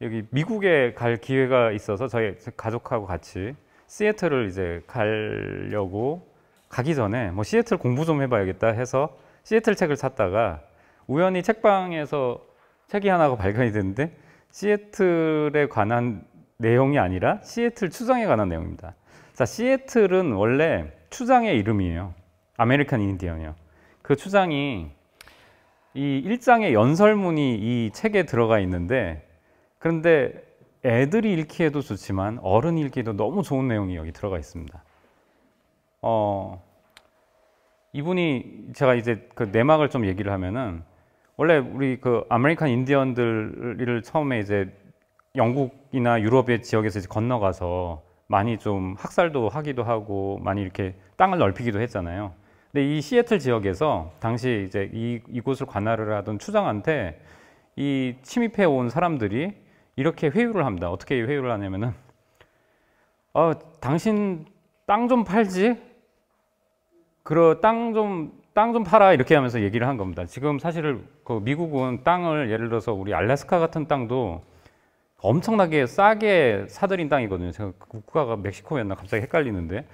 여기 미국에 갈 기회가 있어서 저희 가족하고 같이 시애틀을 이제 가려고 가기 전에 뭐 시애틀 공부 좀 해봐야겠다 해서 시애틀 책을 샀다가 우연히 책방에서 책이 하나가 발견이 됐는데 시애틀에 관한 내용이 아니라 시애틀 추장에 관한 내용입니다. 자, 시애틀은 원래 추장의 이름이에요. 아메리칸 인디언이요. 그 추장이 이 일장의 연설문이 이 책에 들어가 있는데 그런데 애들이 읽기에도 좋지만 어른이 읽기에도 너무 좋은 내용이 여기 들어가 있습니다. 이분이 제가 이제 그 내막을 좀 얘기를 하면은 원래 우리 그 아메리칸 인디언들을 처음에 이제 영국이나 유럽의 지역에서 이제 건너가서 많이 좀 학살도 하기도 하고 많이 이렇게 땅을 넓히기도 했잖아요. 근데 이 시애틀 지역에서 당시 이제 이곳을 관할을 하던 추장한테 이 침입해 온 사람들이 이렇게 회유를 합니다. 어떻게 회유를 하냐면은 당신 땅 좀 팔지? 땅 좀 팔아 이렇게 하면서 얘기를 한 겁니다. 지금 사실 그 미국은 땅을 예를 들어서 우리 알래스카 같은 땅도 엄청나게 싸게 사들인 땅이거든요. 제가 국가가 멕시코였나 갑자기 헷갈리는데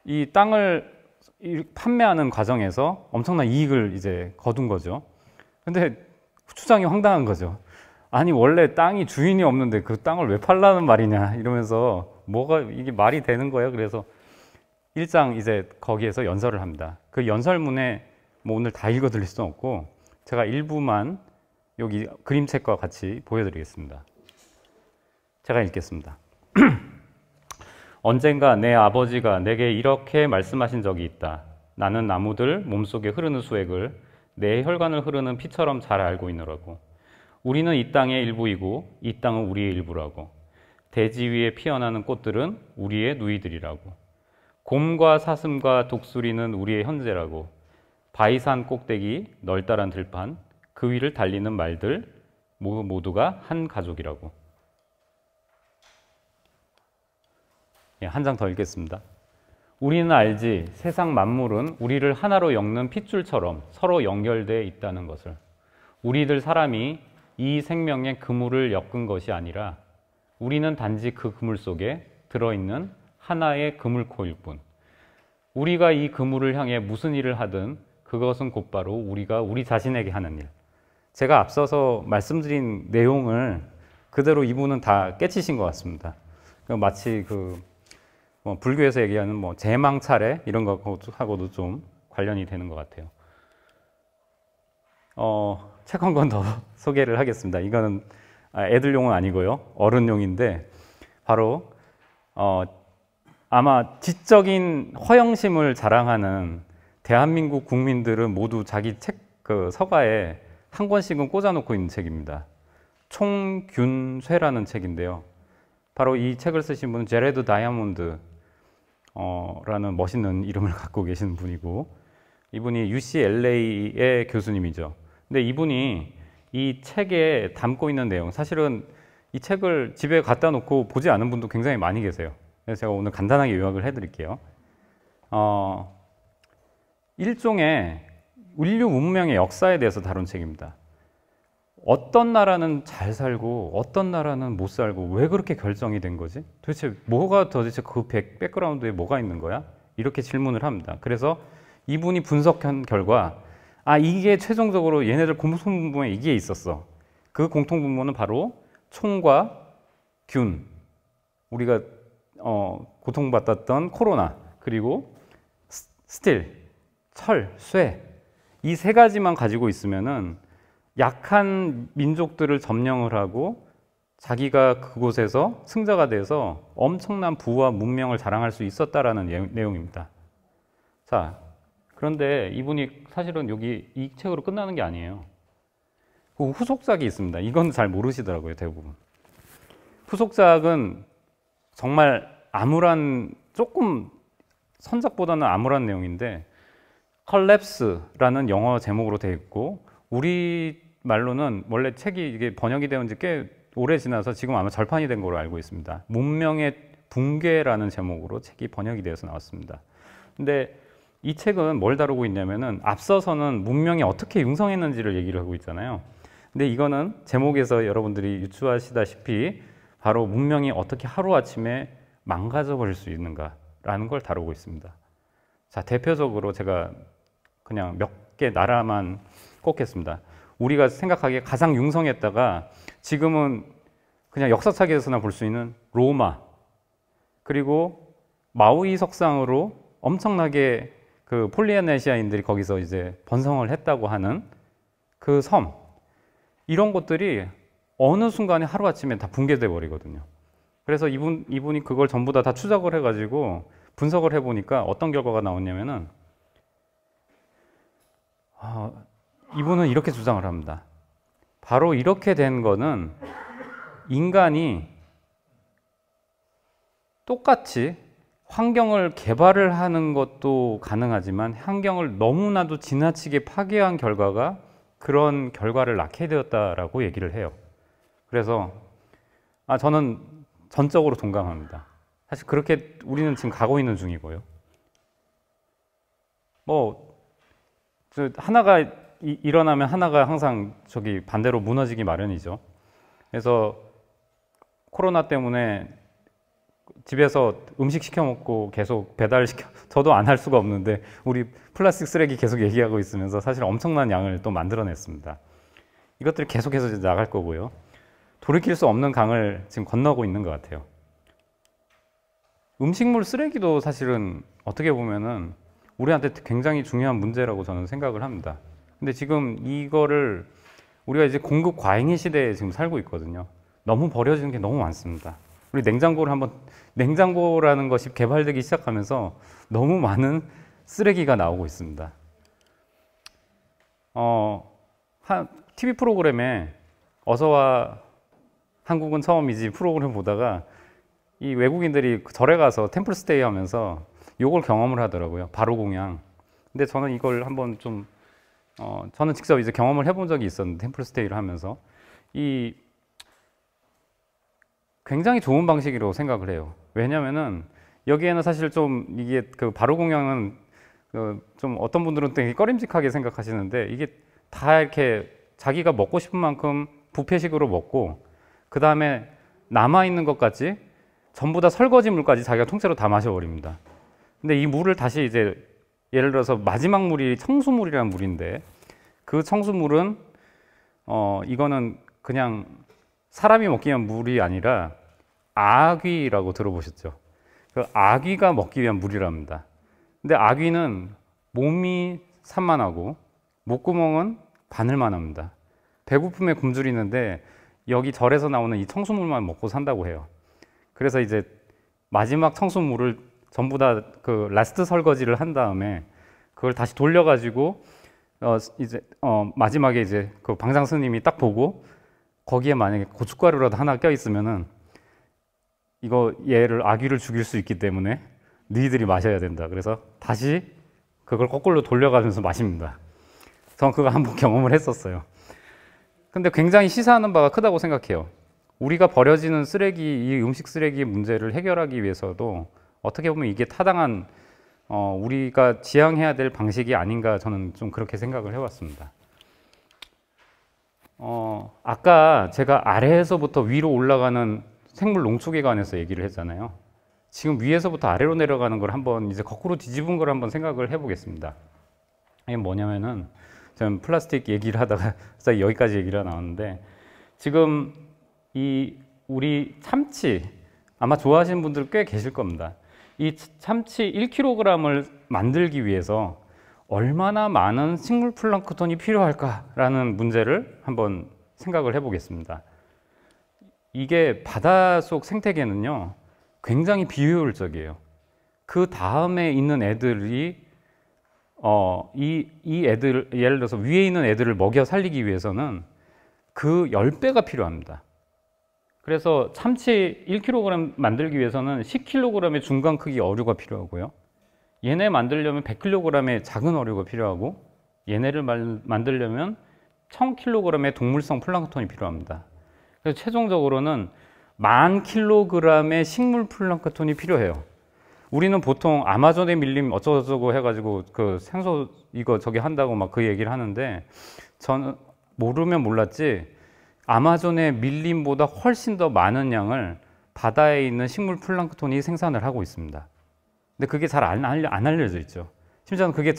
이 땅을 판매하는 과정에서 엄청난 이익을 이제 거둔 거죠. 근데 추장이 황당한 거죠. 아니 원래 땅이 주인이 없는데 그 땅을 왜 팔라는 말이냐 이러면서 뭐가 이게 말이 되는 거예요. 그래서 일장 이제 거기에서 연설을 합니다. 그 연설문에 뭐 오늘 다 읽어드릴 수는 없고 제가 일부만 여기 그림책과 같이 보여드리겠습니다. 제가 읽겠습니다. 언젠가 내 아버지가 내게 이렇게 말씀하신 적이 있다. 나는 나무들 몸속에 흐르는 수액을 내 혈관을 흐르는 피처럼 잘 알고 있노라고. 우리는 이 땅의 일부이고 이 땅은 우리의 일부라고. 대지 위에 피어나는 꽃들은 우리의 누이들이라고. 곰과 사슴과 독수리는 우리의 현재라고. 바위산 꼭대기 널따란 들판 그 위를 달리는 말들 모두가 한 가족이라고. 예, 한 장 더 읽겠습니다. 우리는 알지 세상 만물은 우리를 하나로 엮는 핏줄처럼 서로 연결되어 있다는 것을. 우리들 사람이 이 생명의 그물을 엮은 것이 아니라 우리는 단지 그 그물 속에 들어있는 하나의 그물코일 뿐. 우리가 이 그물을 향해 무슨 일을 하든 그것은 곧바로 우리가 우리 자신에게 하는 일. 제가 앞서서 말씀드린 내용을 그대로 이분은 다 깨치신 것 같습니다. 마치 뭐 불교에서 얘기하는 뭐 제망차례 이런 것하고도 좀 관련이 되는 것 같아요. 책 한 권 더 소개를 하겠습니다. 이거는 애들용은 아니고요. 어른용인데 바로 아마 지적인 허영심을 자랑하는 대한민국 국민들은 모두 자기 책 서가에 한 권씩은 꽂아놓고 있는 책입니다. 총균쇠라는 책인데요. 바로 이 책을 쓰신 분은 제레드 다이아몬드. 라는 멋있는 이름을 갖고 계시는 분이고, 이분이 UCLA의 교수님이죠. 근데 이분이 이 책에 담고 있는 내용, 사실은 이 책을 집에 갖다 놓고 보지 않은 분도 굉장히 많이 계세요. 그래서 제가 오늘 간단하게 요약을 해드릴게요. 일종의 인류 문명의 역사에 대해서 다룬 책입니다. 어떤 나라는 잘 살고 어떤 나라는 못 살고 왜 그렇게 결정이 된 거지? 도대체 그 백그라운드에 뭐가 있는 거야? 이렇게 질문을 합니다. 그래서 이분이 분석한 결과 이게 최종적으로 얘네들 공통분모에 이게 있었어. 그 공통분모는 바로 총과 균, 우리가 고통받았던 코로나, 그리고 스틸, 철, 쇠, 이 세 가지만 가지고 있으면은 약한 민족들을 점령을 하고 자기가 그곳에서 승자가 돼서 엄청난 부와 문명을 자랑할 수 있었다라는 내용입니다. 자, 그런데 이분이 사실은 여기 이 책으로 끝나는 게 아니에요. 그 후속작이 있습니다. 이건 잘 모르시더라고요, 대부분. 후속작은 정말 조금 선작보다는 암울한 내용인데 컬랩스라는 영어 제목으로 되어 있고, 우리 말로는 원래 책이 이게 번역이 되온 지 꽤 오래 지나서 지금 아마 절판이 된 걸로 알고 있습니다. 문명의 붕괴라는 제목으로 책이 번역이 되어서 나왔습니다. 근데 이 책은 뭘 다루고 있냐면은 앞서서는 문명이 어떻게 융성했는지를 얘기를 하고 있잖아요. 근데 이거는 제목에서 여러분들이 유추하시다시피 바로 문명이 어떻게 하루아침에 망가져 버릴 수 있는가라는 걸 다루고 있습니다. 자, 대표적으로 제가 그냥 몇 개 나라만 꼽겠습니다. 우리가 생각하기에 가장 융성했다가 지금은 그냥 역사책에서나 볼 수 있는 로마, 그리고 마우이 석상으로 엄청나게 그 폴리네시아인들이 거기서 이제 번성을 했다고 하는 그 섬, 이런 것들이 어느 순간에 하루아침에 다 붕괴돼 버리거든요. 그래서 이분이 그걸 전부 다 추적을 해가지고 분석을 해보니까 어떤 결과가 나왔냐면은 이분은 이렇게 주장을 합니다. 바로 이렇게 된 거는 인간이 똑같이 환경을 개발을 하는 것도 가능하지만 환경을 너무나도 지나치게 파괴한 결과가 그런 결과를 낳게 되었다라고 얘기를 해요. 그래서 저는 전적으로 동감합니다. 사실 그렇게 우리는 지금 가고 있는 중이고요. 하나가 일어나면 하나가 항상 반대로 무너지기 마련이죠. 그래서 코로나 때문에 집에서 음식 시켜 먹고 계속 저도 안 할 수가 없는데 우리 플라스틱 쓰레기 계속 얘기하고 있으면서 사실 엄청난 양을 또 만들어냈습니다. 이것들이 계속해서 이제 나갈 거고요. 돌이킬 수 없는 강을 지금 건너고 있는 것 같아요. 음식물 쓰레기도 사실은 어떻게 보면은 우리한테 굉장히 중요한 문제라고 저는 생각을 합니다. 근데 지금 이거를 우리가 이제 공급 과잉의 시대에 지금 살고 있거든요. 너무 버려지는 게 너무 많습니다. 우리 냉장고라는 것이 개발되기 시작하면서 너무 많은 쓰레기가 나오고 있습니다. TV 프로그램에 어서와 한국은 처음이지 프로그램 보다가 이 외국인들이 절에 가서 템플 스테이 하면서 요걸 경험을 하더라고요. 바로공양. 근데 저는 이걸 한번 저는 직접 이제 경험을 해본 적이 있었는데, 템플 스테이를 하면서 굉장히 좋은 방식이라고 생각을 해요. 왜냐면은 여기에는 사실 이게 그 바로공양은 좀 어떤 분들은 되게 꺼림직하게 생각하시는데, 이게 다 이렇게 자기가 먹고 싶은 만큼 뷔페식으로 먹고, 그 다음에 남아있는 것까지 전부 다 설거지 물까지 자기가 통째로 다 마셔버립니다. 근데 이 물을 다시 이제 예를 들어서 마지막 물이 청수물이라는 물인데, 그 청수물은 이거는 그냥 사람이 먹기 위한 물이 아니라 아귀라고 들어보셨죠? 그 아귀가 먹기 위한 물이랍니다. 근데 아귀는 몸이 산만하고 목구멍은 바늘만 합니다. 배고픔에 굶주리는데 여기 절에서 나오는 이 청수물만 먹고 산다고 해요. 그래서 이제 마지막 청수물을 전부 다 그 라스트 설거지를 한 다음에 그걸 다시 돌려가지고 마지막에 이제 그 방장 스님이 딱 보고 거기에 만약에 고춧가루라도 하나 껴 있으면은 얘를 아귀를 죽일 수 있기 때문에 너희들이 마셔야 된다. 그래서 다시 그걸 거꾸로 돌려가면서 마십니다. 저는 그거 한번 경험을 했었어요. 근데 굉장히 시사하는 바가 크다고 생각해요. 우리가 버려지는 쓰레기, 이 음식 쓰레기 문제를 해결하기 위해서도 어떻게 보면 이게 타당한 우리가 지향해야 될 방식이 아닌가, 저는 좀 그렇게 생각을 해왔습니다. 아까 제가 아래에서부터 위로 올라가는 생물 농축에 관해서 얘기를 했잖아요. 지금 위에서부터 아래로 내려가는 걸 한번 이제 거꾸로 뒤집은 걸 한번 생각을 해보겠습니다. 이게 뭐냐면은, 저는 플라스틱 얘기를 하다가 여기까지 얘기가 나왔는데, 지금 우리 참치, 아마 좋아하시는 분들 꽤 계실 겁니다. 이 참치 1kg을 만들기 위해서 얼마나 많은 식물 플랑크톤이 필요할까라는 문제를 한번 생각을 해보겠습니다. 이게 바닷속 생태계는요, 굉장히 비효율적이에요. 그 다음에 있는 애들이 이 애들, 예를 들어서 위에 있는 애들을 먹여 살리기 위해서는 그 10배가 필요합니다. 그래서 참치 1kg 만들기 위해서는 10kg의 중간 크기 어류가 필요하고요. 얘네 만들려면 100kg의 작은 어류가 필요하고, 얘네를 만들려면 1000kg의 동물성 플랑크톤이 필요합니다. 그래서 최종적으로는 10,000kg의 식물 플랑크톤이 필요해요. 우리는 보통 아마존에 밀림 어쩌고저쩌고 해가지고 그 생소 이거 저기 한다고 막 그 얘기를 하는데, 저는 모르면 몰랐지 아마존의 밀림보다 훨씬 더 많은 양을 바다에 있는 식물 플랑크톤이 생산을 하고 있습니다. 근데 그게 잘 안 알려져 있죠. 심지어는 그게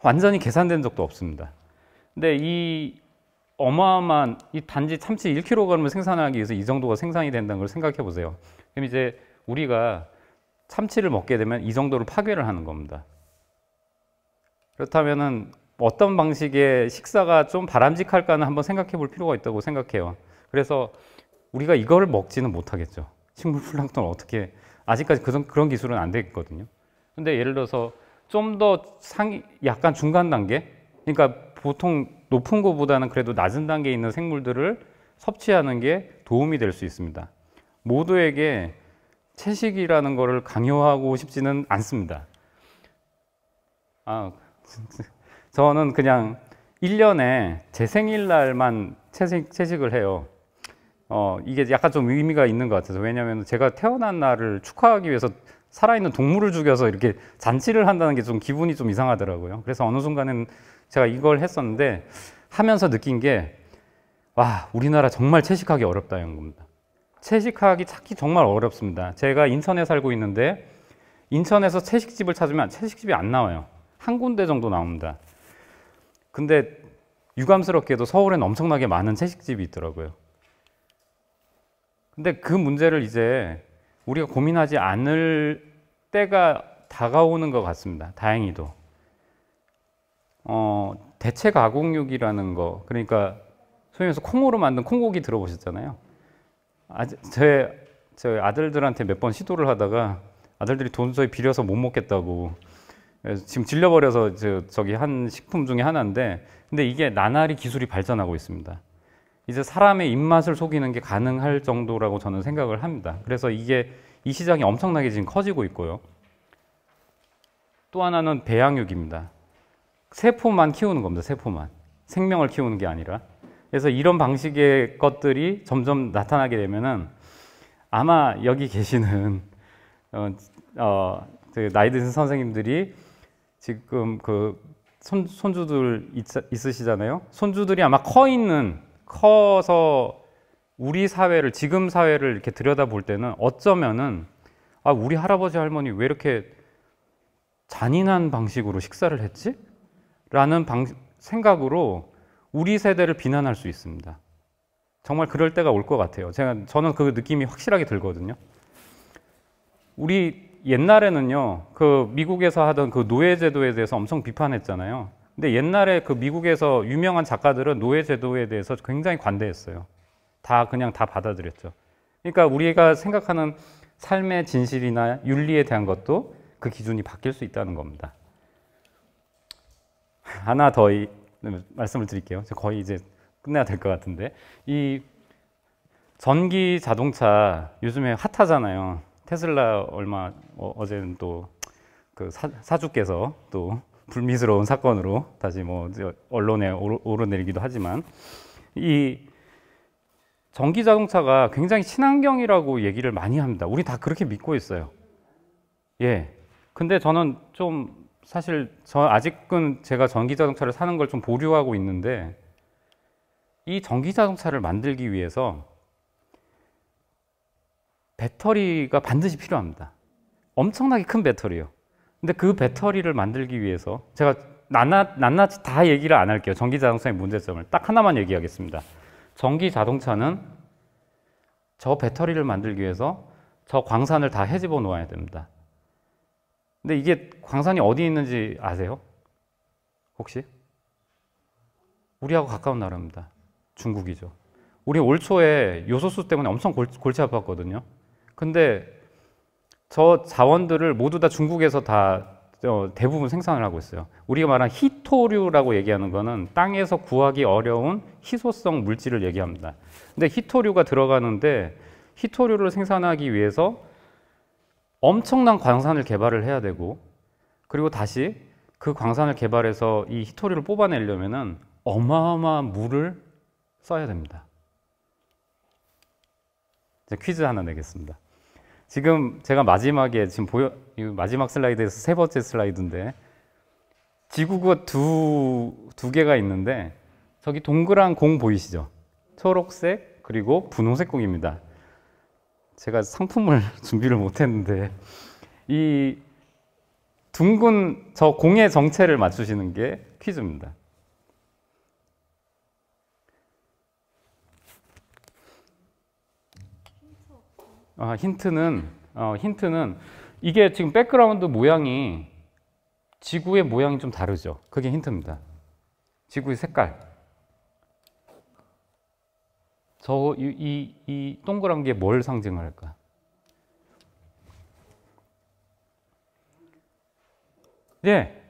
완전히 계산된 적도 없습니다. 근데 이 어마어마한 이 단지 참치 1kg을 생산하기 위해서 이 정도가 생산이 된다는 걸 생각해 보세요. 그럼 이제 우리가 참치를 먹게 되면 이 정도로 파괴를 하는 겁니다. 그렇다면은 어떤 방식의 식사가 좀 바람직할까는 한번 생각해 볼 필요가 있다고 생각해요. 그래서 우리가 이거를 먹지는 못하겠죠. 식물 플랑크톤을 어떻게, 아직까지 그런 기술은 안 되거든요. 근데 예를 들어서 좀 더 약간 중간 단계, 그러니까 보통 높은 것보다는 그래도 낮은 단계에 있는 생물들을 섭취하는 게 도움이 될 수 있습니다. 모두에게 채식이라는 거를 강요하고 싶지는 않습니다. 저는 그냥 1년에 제 생일날만 채식을 해요. 이게 약간 좀 의미가 있는 것 같아서. 왜냐하면 제가 태어난 날을 축하하기 위해서 살아있는 동물을 죽여서 이렇게 잔치를 한다는 게 좀 기분이 좀 이상하더라고요. 그래서 어느 순간은 제가 이걸 했었는데, 하면서 느낀 게, 와, 우리나라 정말 채식하기 어렵다는 겁니다. 채식하기 찾기 정말 어렵습니다. 제가 인천에 살고 있는데, 인천에서 채식집을 찾으면 채식집이 안 나와요. 한 군데 정도 나옵니다. 근데 유감스럽게도 서울엔 엄청나게 많은 채식집이 있더라고요. 근데 그 문제를 이제 우리가 고민하지 않을 때가 다가오는 것 같습니다. 다행히도. 대체 가공육이라는 거, 그러니까 소위 말해서 콩으로 만든 콩고기 들어보셨잖아요. 제 아들들한테 몇 번 시도를 하다가 아들들이 도저히 비려서 못 먹겠다고, 지금 질려버려서 저기 한 식품 중에 하나인데, 근데 이게 나날이 기술이 발전하고 있습니다. 이제 사람의 입맛을 속이는 게 가능할 정도라고 저는 생각을 합니다. 그래서 이 시장이 엄청나게 지금 커지고 있고요. 또 하나는 배양육입니다. 세포만 키우는 겁니다. 세포만. 생명을 키우는 게 아니라. 그래서 이런 방식의 것들이 점점 나타나게 되면은, 아마 여기 계시는 나이 드신 선생님들이 지금 그 손주들 있으시잖아요. 손주들이 아마 커서 우리 사회를, 지금 사회를 이렇게 들여다볼 때는 어쩌면은, 우리 할아버지 할머니 왜 이렇게 잔인한 방식으로 식사를 했지? 라는 생각으로 우리 세대를 비난할 수 있습니다. 정말 그럴 때가 올 것 같아요. 저는 그 느낌이 확실하게 들거든요. 우리 옛날에는요, 그 미국에서 하던 그 노예제도에 대해서 엄청 비판했잖아요. 근데 옛날에 그 미국에서 유명한 작가들은 노예제도에 대해서 굉장히 관대했어요. 그냥 다 받아들였죠. 그러니까 우리가 생각하는 삶의 진실이나 윤리에 대한 것도 그 기준이 바뀔 수 있다는 겁니다. 하나 더 말씀을 드릴게요. 거의 이제 끝내야 될 것 같은데, 이 전기 자동차 요즘에 핫하잖아요. 테슬라 얼마 어제는 또 그 사주께서 또 불미스러운 사건으로 다시 뭐 언론에 오르내리기도 하지만 이 전기 자동차가 굉장히 친환경이라고 얘기를 많이 합니다. 우리 다 그렇게 믿고 있어요. 예. 근데 저는 좀 사실 아직은 제가 전기 자동차를 사는 걸 좀 보류하고 있는데 이 전기 자동차를 만들기 위해서 배터리가 반드시 필요합니다. 엄청나게 큰 배터리요. 근데 그 배터리를 만들기 위해서 제가 낱낱이 다 얘기를 안 할게요. 전기 자동차의 문제점을 딱 하나만 얘기하겠습니다. 전기 자동차는 저 배터리를 만들기 위해서 저 광산을 다 헤집어 놓아야 됩니다. 근데 이게 광산이 어디 있는지 아세요? 혹시? 우리하고 가까운 나라입니다. 중국이죠. 우리 올 초에 요소수 때문에 엄청 골치 아팠거든요. 근데 저 자원들을 모두 다 중국에서 다 대부분 생산을 하고 있어요. 우리가 말한 희토류라고 얘기하는 거는 땅에서 구하기 어려운 희소성 물질을 얘기합니다. 근데 희토류가 들어가는데 희토류를 생산하기 위해서 엄청난 광산을 개발을 해야 되고 그리고 다시 그 광산을 개발해서 이 희토류를 뽑아내려면은 어마어마한 물을 써야 됩니다. 이제 퀴즈 하나 내겠습니다. 지금 제가 마지막에 지금 마지막 슬라이드에서 세 번째 슬라이드인데 지구가 두 개가 있는데 저기 동그란 공 보이시죠? 초록색 그리고 분홍색 공입니다. 제가 상품을 준비를 못했는데 이 둥근 저 공의 정체를 맞추시는 게 퀴즈입니다. 힌트는 이게 지금 백그라운드 모양이 지구의 모양이 좀 다르죠. 그게 힌트입니다. 지구의 색깔. 이 동그란 게 뭘 상징할까? 예.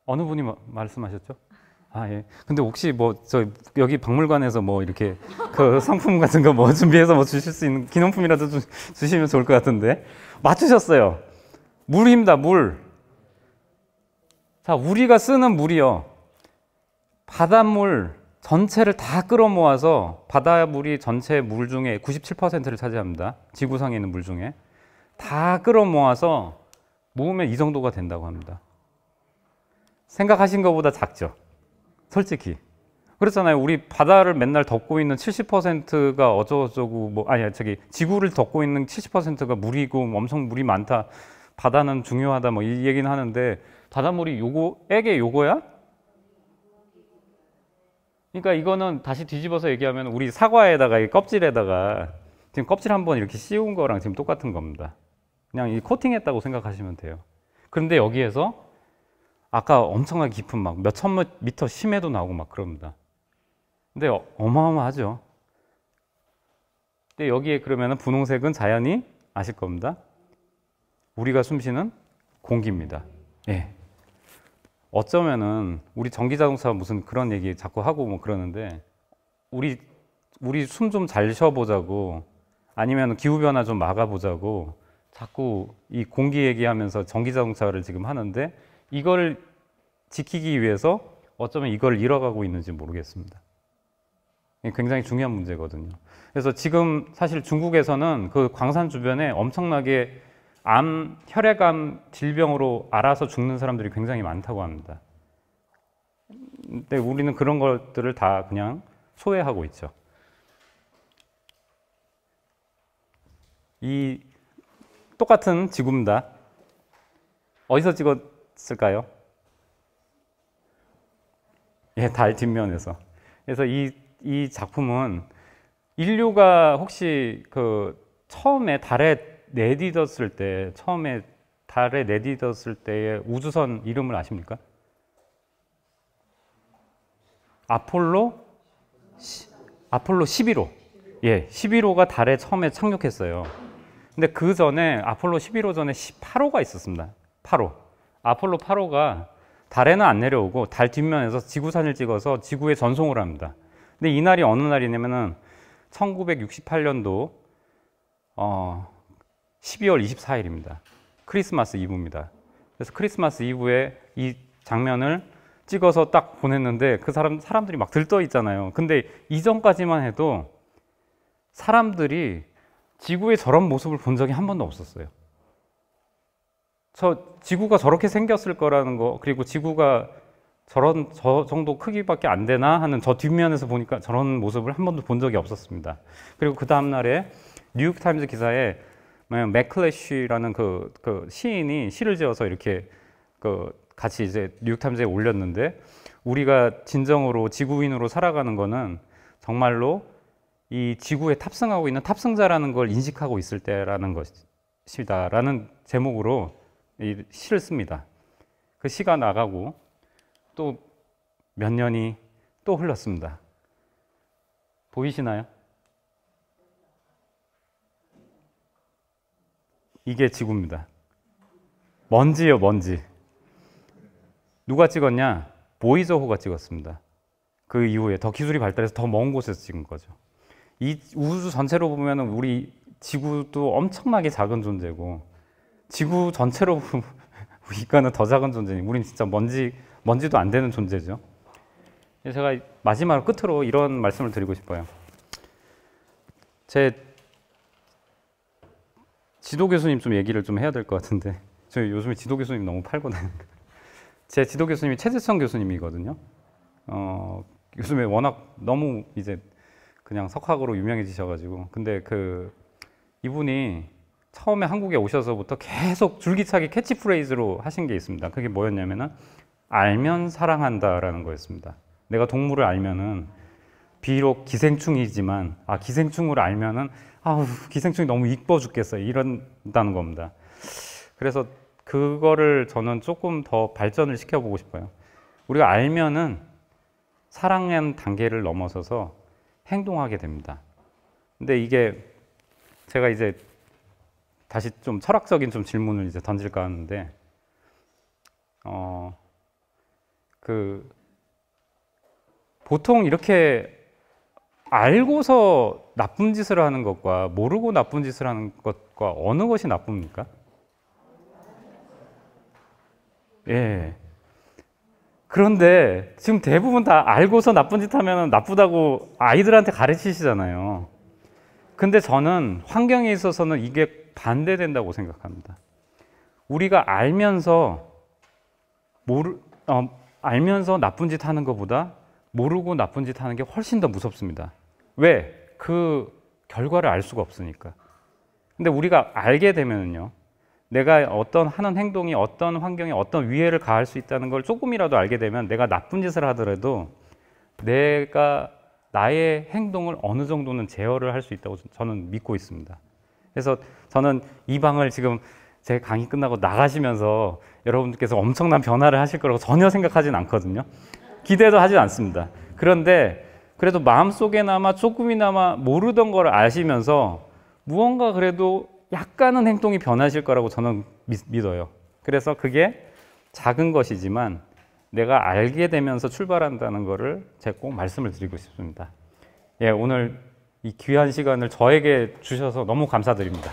어느 분이 말씀하셨죠? 예. 근데 혹시 여기 박물관에서 이렇게 그 상품 같은 거 준비해서 주실 수 있는 기념품이라도 주시면 좋을 것 같은데. 맞추셨어요. 물입니다, 물. 자, 우리가 쓰는 물이요. 바닷물 전체를 다 끌어모아서 바닷물이 전체 물 중에 97%를 차지합니다. 지구상에 있는 물 중에. 다 끌어모아서 모으면 이 정도가 된다고 합니다. 생각하신 것보다 작죠? 솔직히. 그렇잖아요. 우리 바다를 맨날 덮고 있는 70%가 어쩌고저쩌고, 지구를 덮고 있는 70%가 물이고 엄청 물이 많다. 바다는 중요하다. 이 얘기는 하는데, 바닷물이 요거야? 그러니까 이거는 다시 뒤집어서 얘기하면 우리 사과에다가 이 껍질에다가 지금 껍질 한번 이렇게 씌운 거랑 지금 똑같은 겁니다. 그냥 이 코팅했다고 생각하시면 돼요. 그런데 여기에서 아까 엄청나게 깊은 몇천 미터 심해도 나오고 그럽니다. 근데 어마어마하죠. 근데 여기에 그러면 분홍색은 자연히 아실 겁니다. 우리가 숨쉬는 공기입니다. 예. 어쩌면은 우리 전기자동차 무슨 그런 얘기 자꾸 하고 그러는데 우리 숨 좀 잘 쉬어보자고 아니면 기후변화 좀 막아보자고 자꾸 이 공기 얘기하면서 전기자동차를 지금 하는데 이걸 지키기 위해서 어쩌면 이걸 잃어가고 있는지 모르겠습니다. 굉장히 중요한 문제거든요. 그래서 지금 사실 중국에서는 그 광산 주변에 엄청나게 혈액암 질병으로 앓아서 죽는 사람들이 굉장히 많다고 합니다. 근데 우리는 그런 것들을 다 그냥 소외하고 있죠. 이 똑같은 지구입니다. 어디서 찍었을까요? 예, 달 뒷면에서. 그래서 이 작품은 인류가 혹시 처음에 달에 내딛었을 때의 우주선 이름을 아십니까? 아폴로 11호. 예, 11호가 달에 처음에 착륙했어요. 근데 그 전에 아폴로 11호 전에 8호가 있었습니다. 8호. 아폴로 8호가 달에는 안 내려오고 달 뒷면에서 지구사진을 찍어서 지구에 전송을 합니다. 근데 이날이 어느 날이냐면은 1968년도 12월 24일입니다. 크리스마스 이브입니다. 그래서 크리스마스 이브에 이 장면을 찍어서 딱 보냈는데 그 사람들이 막 들떠 있잖아요. 근데 이전까지만 해도 사람들이 지구의 저런 모습을 본 적이 한 번도 없었어요. 지구가 저렇게 생겼을 거라는 거, 그리고 지구가 저 정도 크기밖에 안 되나 하는 저 뒷면에서 보니까 저런 모습을 한 번도 본 적이 없었습니다. 그리고 그 다음날에 뉴욕타임즈 기사에 맥클래쉬라는 그 시인이 시를 지어서 이렇게 같이 이제 뉴욕타임즈에 올렸는데, 우리가 진정으로 지구인으로 살아가는 거는 정말로 이 지구에 탑승하고 있는 탑승자라는 걸 인식하고 있을 때라는 것이다라는 제목으로 이 시를 씁니다. 그 시가 나가고 또 몇 년이 또 흘렀습니다. 보이시나요? 이게 지구입니다. 먼지예요, 먼지. 누가 찍었냐? 보이저호가 찍었습니다. 그 이후에 더 기술이 발달해서 더 먼 곳에서 찍은 거죠. 이 우주 전체로 보면 우리 지구도 엄청나게 작은 존재고, 지구 전체로 보니까는 더 작은 존재니 우린 진짜 먼지도 안 되는 존재죠. 제가 마지막으로 끝으로 이런 말씀을 드리고 싶어요. 제 지도 교수님 좀 얘기를 좀 해야 될 것 같은데, 저 요즘에 지도 교수님 너무 팔고 다니니까. 제 지도 교수님이 최재성 교수님이거든요. 요즘에 워낙 너무 이제 그냥 석학으로 유명해지셔가지고, 근데 이분이 처음에 한국에 오셔서부터 계속 줄기차게 캐치프레이즈로 하신 게 있습니다. 그게 뭐였냐면은 알면 사랑한다라는 거였습니다. 내가 동물을 알면은 비록 기생충이지만 기생충을 알면은 기생충이 너무 이뻐 죽겠어요, 이런다는 겁니다. 그래서 그거를 저는 조금 더 발전을 시켜보고 싶어요. 우리가 알면은 사랑하는 단계를 넘어서서 행동하게 됩니다. 근데 이게 제가 이제 다시 좀 철학적인 좀 질문을 이제 던질까 하는데, 보통 이렇게 알고서 나쁜 짓을 하는 것과 모르고 나쁜 짓을 하는 것과 어느 것이 나쁩니까? 예. 그런데 지금 대부분 다 알고서 나쁜 짓 하면 나쁘다고 아이들한테 가르치시잖아요. 근데 저는 환경에 있어서는 이게 반대된다고 생각합니다. 우리가 알면서 나쁜 짓 하는 것보다 모르고 나쁜 짓 하는 게 훨씬 더 무섭습니다. 왜? 그 결과를 알 수가 없으니까. 근데 우리가 알게 되면요, 내가 하는 행동이 어떤 환경에 어떤 위해를 가할 수 있다는 걸 조금이라도 알게 되면 내가 나쁜 짓을 하더라도 나의 행동을 어느 정도는 제어를 할 수 있다고 저는 믿고 있습니다. 그래서 저는 이 방을 지금 제 강의 끝나고 나가시면서 여러분들께서 엄청난 변화를 하실 거라고 전혀 생각하진 않거든요. 기대도 하진 않습니다. 그런데 그래도 마음속에나마 조금이나마 모르던 걸 아시면서 무언가 그래도 약간은 행동이 변하실 거라고 저는 믿어요. 그래서 그게 작은 것이지만 내가 알게 되면서 출발한다는 거를 제가 꼭 말씀을 드리고 싶습니다. 예, 오늘 이 귀한 시간을 저에게 주셔서 너무 감사드립니다.